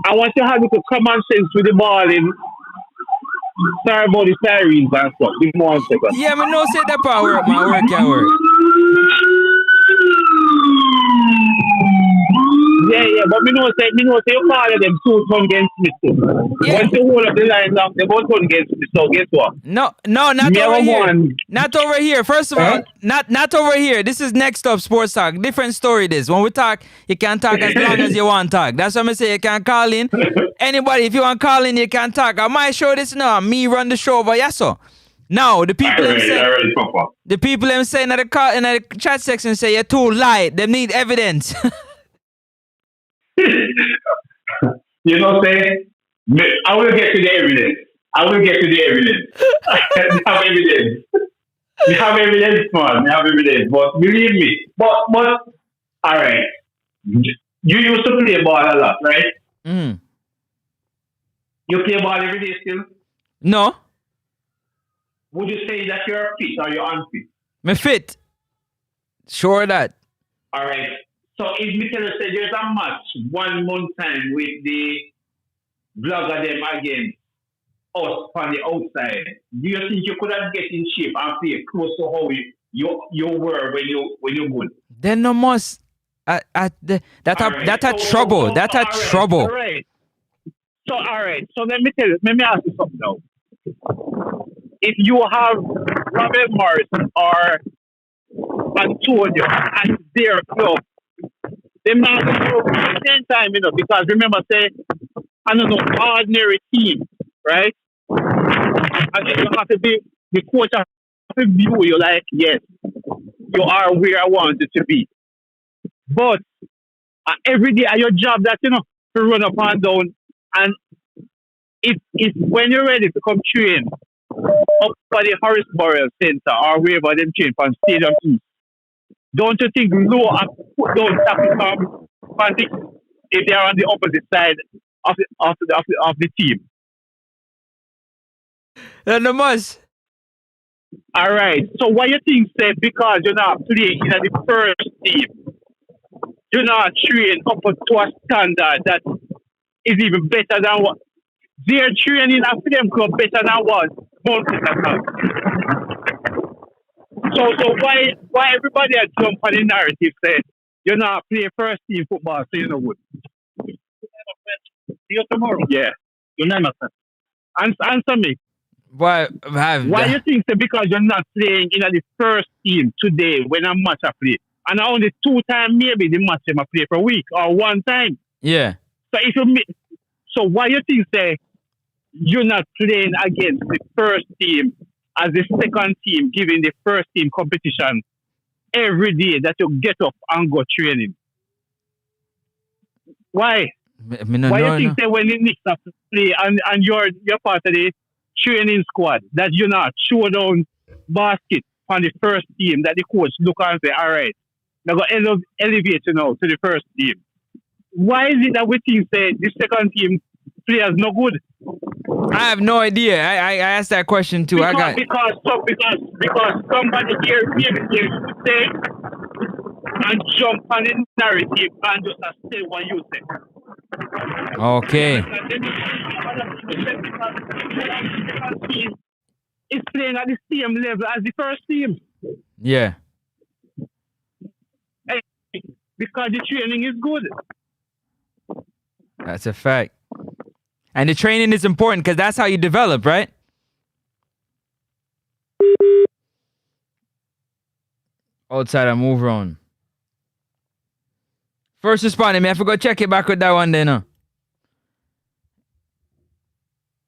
And once you have it to common sense with the ball in, sorry about the sirens and stuff. Give me 1 second. Yeah, me no say that part work, man. Work can work. Yeah, but me know say you call them 2 ton against me too. Yeah. Once you hold up the line down, they both turn against me. So guess what? No, not Me over have here. one. Not over here. First of all, not over here. This is Next Up Sports Talk. Different story this. When we talk, you can talk as long as you want to talk. That's what I'm say. You can call in. Anybody, if you want to call in, you can talk. On my show this now. Me run the show over. Yes, sir. Now, the people them say, the people them saying in the chat section say you're too light. They need evidence. You know, say, I will get to the evidence. I have evidence. We have evidence, man. We have evidence. But believe me. But all right. You used to play ball a lot, right? Mm. You play ball every day still? No. Would you say that you're fit or you're unfit? Me fit. Sure that. All right. So if me tell you say there's a match 1 month time with the blogger them against us on the outside, do you think you could have get in shape and play close to how you were when you good? Then no must. That trouble. That trouble. All right. So all right. So let me ask you something now. If you have Robert Morrison or Antonio at their club, they might go at the same time, because remember, say, I don't know, ordinary team, right? And then you have to be, the coach has to view you like, yes, you are where I want you to be. But every day at your job, that, to run up and down. And if when you're ready to come train, up by the Harrisburg Center or wherever them train from Stadium East, don't you think low and put down tackle if they are on the opposite side of the team? Then the must. All right. So what you think, say, because you're not playing in the first team, you're not trained up to a standard that is even better than what they're training at them club better than what So why everybody at jump on the narrative say you're not playing first team football, so you know what? See you tomorrow. Yeah. You never answer me. Why you think so because you're not playing in the first team today when a match I play? And only 2 times maybe the match I play per week or 1 time. Yeah. So why you think say you're not playing against the first team as the second team, giving the first team competition every day that you get up and go training? Why? Why you think that when the Knicks have to play and you're part of the training squad that you're not show down basket on the first team that the coach look and say, all right, they're going to elevate you now to the first team? Why is it that we think say the second team players no good? I have no idea. I asked that question too. Because somebody here should say and jump on the narrative and just say what you say. Okay. It's playing at the same level as the first team. Yeah. Because the training is good. That's a fact. And the training is important because that's how you develop, right? Outside I move on. First responding, man. I forgot check it back with that one then.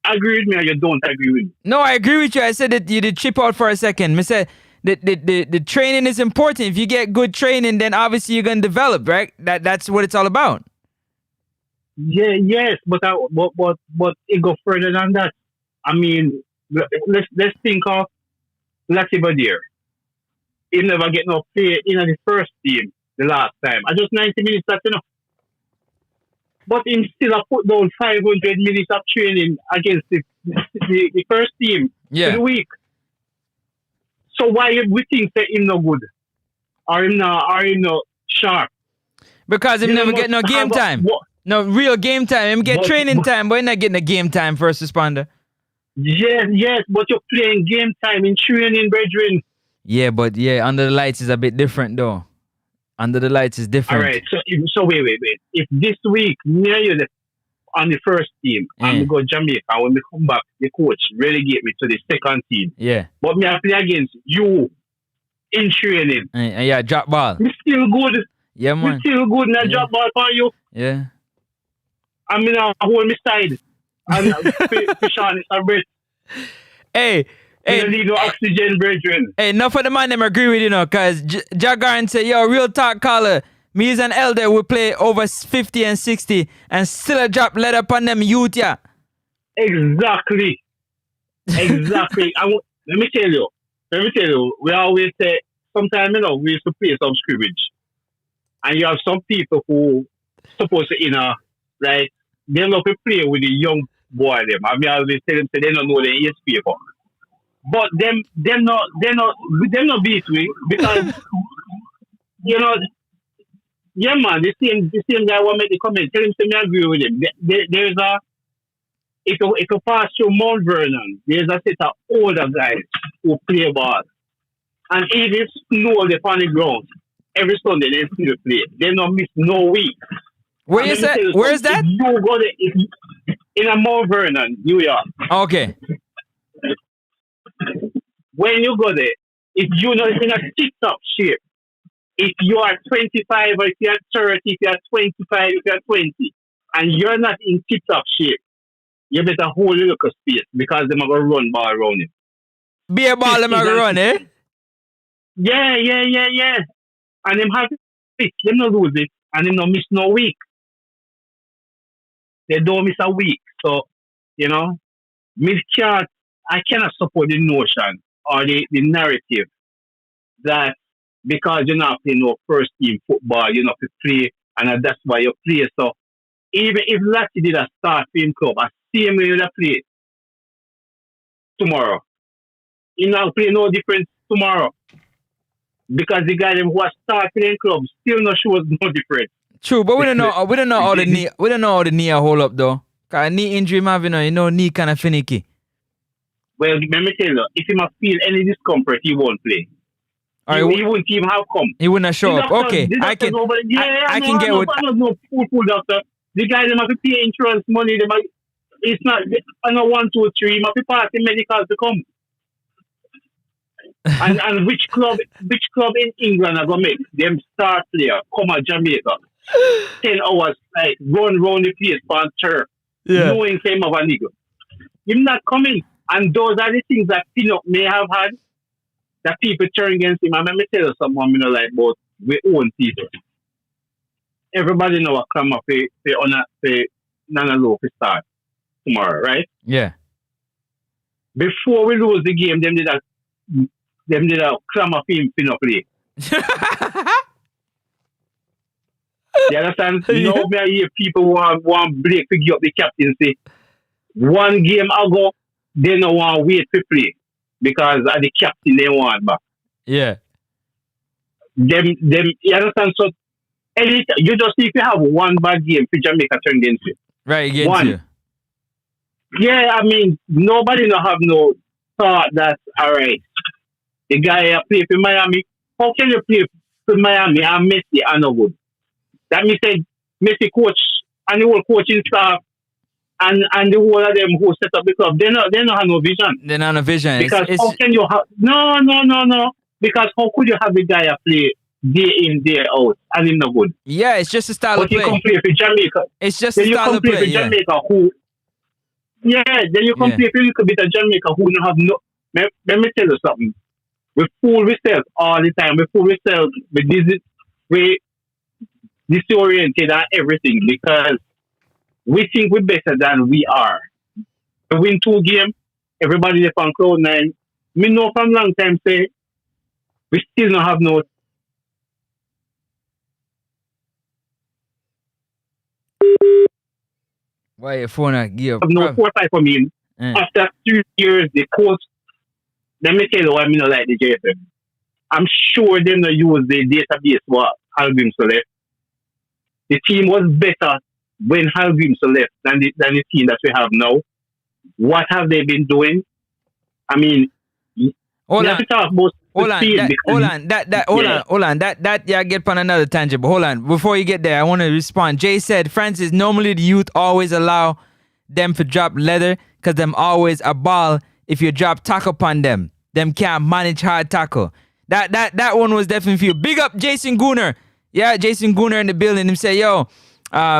Agree with me or you don't agree with me? No, I agree with you. I said that you did chip out for a second. I said the training is important. If you get good training, then obviously you're gonna develop, right? That's what it's all about. Yeah, yes, but it goes further than that. I mean, let's think of Lucky Badir. He never get no play in the first team the last time. I just 90 minutes, that's enough. But him still put down 500 minutes of training against the first team for the week. So why we think that him no good? Or him not sharp? Because him never get no game time. No real game time. Him get training time, but he's not getting the game time, first responder. Yes, but you're playing game time in training, brethren. Yeah, but under the lights is a bit different though. Under the lights is different. All right. So wait. If this week near you on the first team and we go Jamaica, when we come back, the coach relegate me to the second team. Yeah. But me I play against you in training. And yeah, drop ball. Me still good. Yeah, man. Me still good in a drop ball for you. Yeah. I mean, I hold me side and fish on it a bit. Hey. You don't need no oxygen, brethren. Hey, enough of the man them agree with you know, cause Jagaran say, yo, real talk caller. Me as an elder will play over 50 and 60 and still a drop lead up on them youth, yeah. Exactly. Let me tell you, we always say, sometimes, we used to play some scrimmage. And you have some people who supposed to, like, they love to play with the young boy them. I mean, I always tell them, say they don't know the ES paper. But them not beat me because, yeah, man, the same guy will make the comment. Tell him to me agree with him. There's if you pass through Mount Vernon, there's a set of older guys who play ball. And if it's snow upon the ground, every Sunday they still play. They don't miss no week. Where is that? Where is that? You go there, in a Mount Vernon, New York. Okay. When you go there, if you're not in a tip-top shape, if you are 25 or if you're 30, if you're 25, if you're 20, and you're not in tip-top shape, you better hold a little space because they're going to run ball around you. Be a ball, they're going to run, eh? Yeah. And them have it. Them not lose it. And them not miss no week. They don't miss a week. So, I cannot support the notion or the narrative that because you're not playing no first team football, you're not to play, and that's why you play. So even if Latty did a start film club, I see him will play tomorrow. He not play no difference tomorrow. Because the guy who has started playing clubs still not shows no difference. True, but we don't know how the knee hold up though. Cause knee injury, man, knee kind of finicky. Well, let me tell you, if he must feel any discomfort, he won't play. He won't even have come. He wouldn't show up. Okay, I can get with. I'm not no fool doctor. The guy they must pay insurance money. It's not. I know 1, 2, 3. Must be part in medicals to come. and which club in England are gonna make them star player come to Jamaica 10 hours like run round the place on turf, knowing him of a nigga. Him not coming. And those are the things that Pinnock may have had that people turn against him. And let me tell you something, like about we own people. Everybody know what come up on a Nana Low to start tomorrow, right? Yeah. Before we lose the game, them did a cram up him Pinnock play. You understand? Now I hear people want Blake to give up the captaincy. One game ago, they don't want to wait to play because of the captain they want back. Yeah. Them, you understand? So, you just need to have one bad game for Jamaica turn against you. Right, against you. Yeah, I mean, nobody don't have no thought that, all right, the guy play for Miami. How can you play for Miami and Messi and no good? That means Messi coach and the whole coaching staff and the whole of them who set up the club, they don't have no vision. They don't have no vision. Because how can you have... No. Because how could you have the guy play day in, day out and him no good? Yeah, it's just a style of play. But you come play for Jamaica. It's just a style of play, for Jamaica who... Yeah, then you come play for a little bit of Jamaica who don't have no... Let me tell you something. We fool ourselves all the time. We fool ourselves. We disoriented and everything because we think we're better than we are. We win 2 games, everybody left on cloud 9. Me know from long time say we still don't have no. Why your phone give up? No 4 5 for me. After 2 years, the coach. Let me tell you why I don't like the JFM. I'm sure they don't use the database what Halgrim left. The team was better when Halgrim left than the team that we have now. What have they been doing? I mean, we have to talk about hold on, that yeah, get on another tangent, but hold on. Before you get there, I want to respond. Jay said, Francis, normally the youth always allow them to drop leather because them always a ball if you drop tackle upon them. Them can't manage hard tackle. That one was definitely for you. Big up Jason Gooner. Yeah, Jason Gooner in the building. Him say, yo,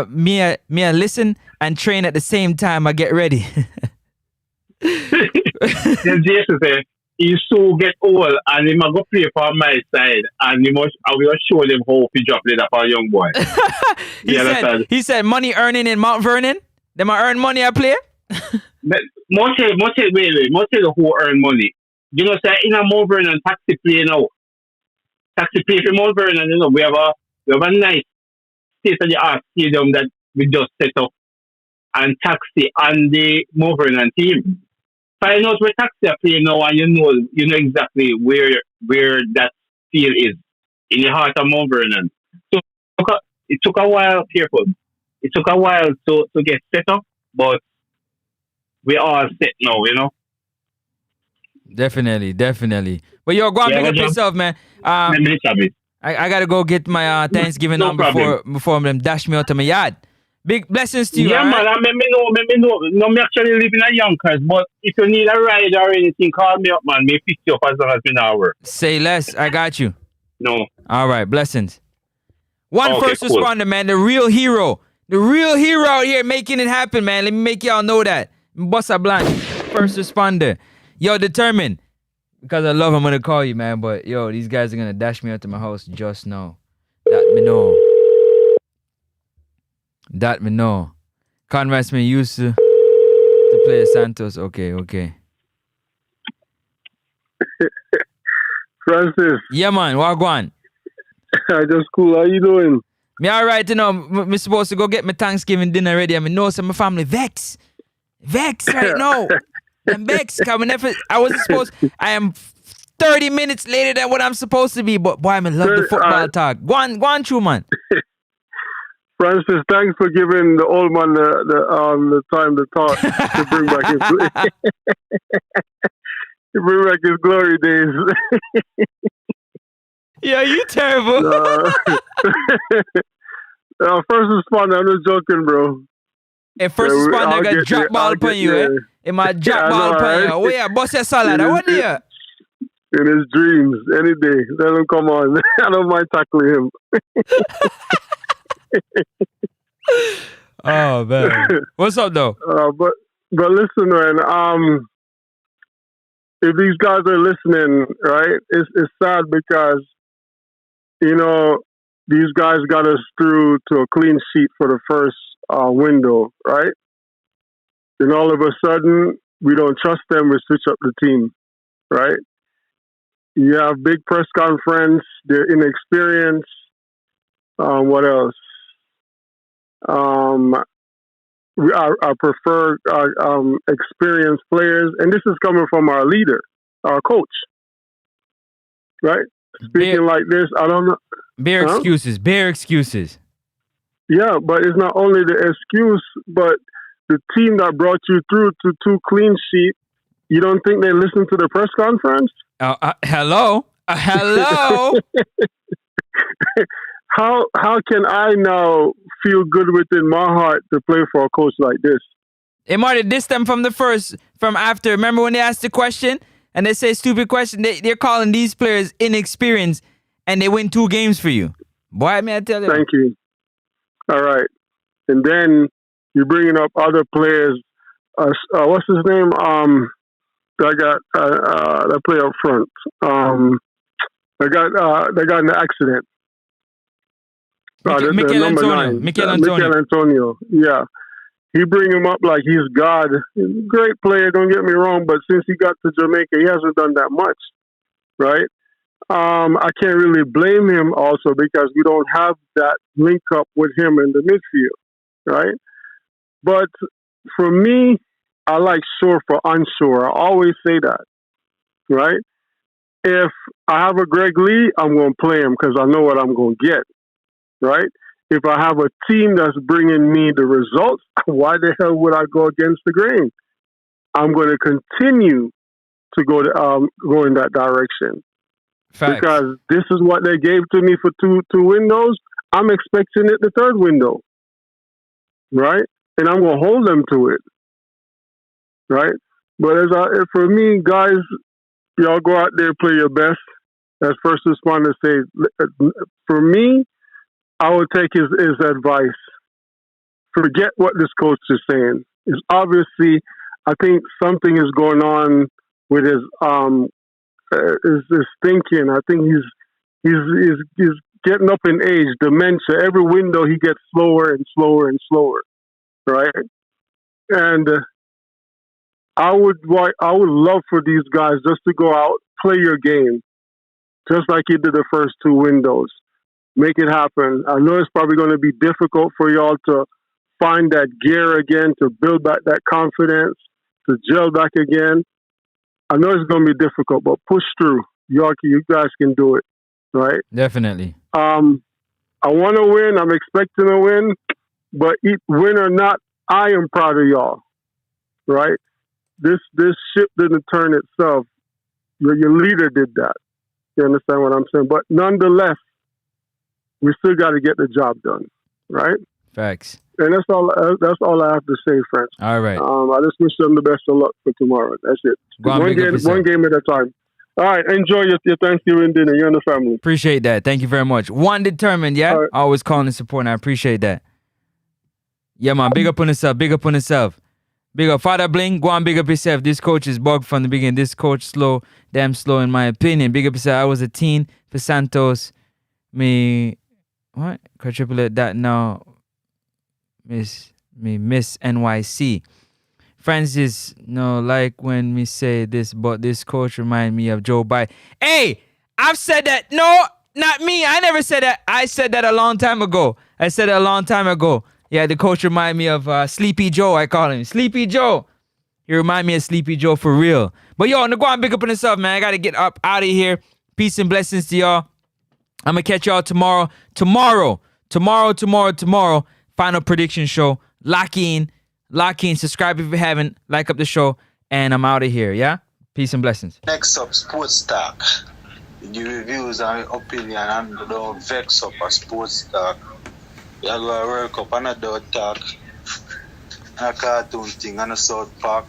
me a listen and train at the same time I get ready. Then Jason said, he so get old and he must go play for my side and I will show them how to drop leather for a young boy. he said money earning in Mount Vernon. Them I earn money I play? Most who earn money. You know, say in a Mount Vernon taxi play now. Taxi play for Mount Vernon, you know, we have a nice state of the art stadium that we just set up and taxi on the Mount Vernon team. Find out where taxi are playing now and you know exactly where that field is in the heart of Mount Vernon. So it took a while, careful. It took a while to get set up, but we're all set now, you know. Definitely. But yo, go and pick up yourself, man. I gotta go get my Thanksgiving on before them dash me out of my yard. Big blessings to you. Yeah, man. Let me know. No, me actually live in a Yonkers, but if you need a ride or anything, call me up, man. Me pick you up as long as me now work. Say less. I got you. No. All right. Blessings. First responder, man. The real hero. The real hero out here making it happen, man. Let me make y'all know that. Bossa Blanc, first responder. Yo, determined. Because I love, I'm going to call you, man. But, yo, these guys are going to dash me out to my house just now. That me know. Conrad Smith used to play Santos. Okay. Francis. Yeah, man. Wagwan. Just cool. How you doing? Me all right, you know. Me supposed to go get my Thanksgiving dinner ready. I mean, know some of my family vex right now. I'm vex. I am 30 minutes later than what I'm supposed to be. But boy, I love the football talk. Go on, true man. Francis, thanks for giving the old man the time to talk to bring back his glory days. Yeah, you terrible. First responder, I'm just joking, bro. If first responder got drop ball upon you, eh? It might drop ball upon you. Oh yeah, boss your salad. What do you? In his dreams, any day. Let him come on. I don't mind tackling him. Oh man, what's up though? But listen, man. If these guys are listening, right? It's sad because you know these guys got us through to a clean sheet for the first window, right? Then all of a sudden we don't trust them. We switch up the team, right? You have big press conference. They're inexperienced. What else? I prefer experienced players, and this is coming from our leader, our coach, right? Speaking like this, I don't know. Bare excuses. Yeah, but it's not only the excuse, but the team that brought you through to 2 clean sheets. You don't think they listen to the press conference? Hello. How can I now feel good within my heart to play for a coach like this? It might have dissed them from after. Remember when they asked the question and they say stupid question? They're calling these players inexperienced and they win 2 games for you. Boy, may I tell you? Thank you. All right. And then you're bringing up other players. What's his name? That play up front. They got in the accident. Mikel Antonio. Yeah. He bring him up like he's God. He's a great player, don't get me wrong, but since he got to Jamaica, he hasn't done that much, right? I can't really blame him also because we don't have that link up with him in the midfield, right? But for me, I like sure for unsure. I always say that, right? If I have a Greg Lee, I'm going to play him because I know what I'm going to get, right? If I have a team that's bringing me the results, why the hell would I go against the grain? I'm going to continue to go in that direction. Facts. Because this is what they gave to me for two windows. I'm expecting it the third window, right? And I'm gonna hold them to it, right? But for me, guys, y'all go out there, play your best. As first responders say, for me, I would take his advice. Forget what this coach is saying. It's obviously, I think something is going on with his thinking. I think he's getting up in age, dementia. Every window he gets slower and slower and slower, right? And I would love for these guys just to go out, play your game, just like you did the first two windows. Make it happen. I know it's probably going to be difficult for y'all to find that gear again, to build back that confidence, to gel back again. I know it's going to be difficult, but push through. You guys can do it, right? Definitely. I want to win. I'm expecting to win, but win or not, I am proud of y'all, right? This ship didn't turn itself. Your leader did that. You understand what I'm saying? But nonetheless, we still got to get the job done, right? Facts. And that's all I have to say, friends. All right. I just wish them the best of luck for tomorrow. That's it. One game at a time. All right. Enjoy your Thanksgiving dinner. You and the family. Appreciate that. Thank you very much. One determined, yeah? Right. Always calling and supporting. I appreciate that. Yeah, man. Big up on yourself. Big up on yourself. Big up. Father Bling, go on, big up yourself. This coach is bugged from the beginning. This coach slow, damn slow in my opinion. Big up yourself. I was a teen for Santos. Quadruple that now. Miss NYC. Francis, no, like when me say this, but this coach remind me of Joe Biden. Hey, I've said that. No, not me. I never said that. I said that a long time ago. Yeah, the coach remind me of Sleepy Joe, I call him. Sleepy Joe. He remind me of Sleepy Joe for real. But yo, go on, big up on yourself, man. I got to get up out of here. Peace and blessings to y'all. I'm going to catch y'all tomorrow. Tomorrow. Final prediction show. Lock in. Subscribe if you haven't. Like up the show. And I'm out of here, yeah? Peace and blessings. Next up, Sports Talk. The reviews and opinion and don't vex up a Sports Talk. You go to World Cup and a dog talk. And a cartoon thing and a South Park.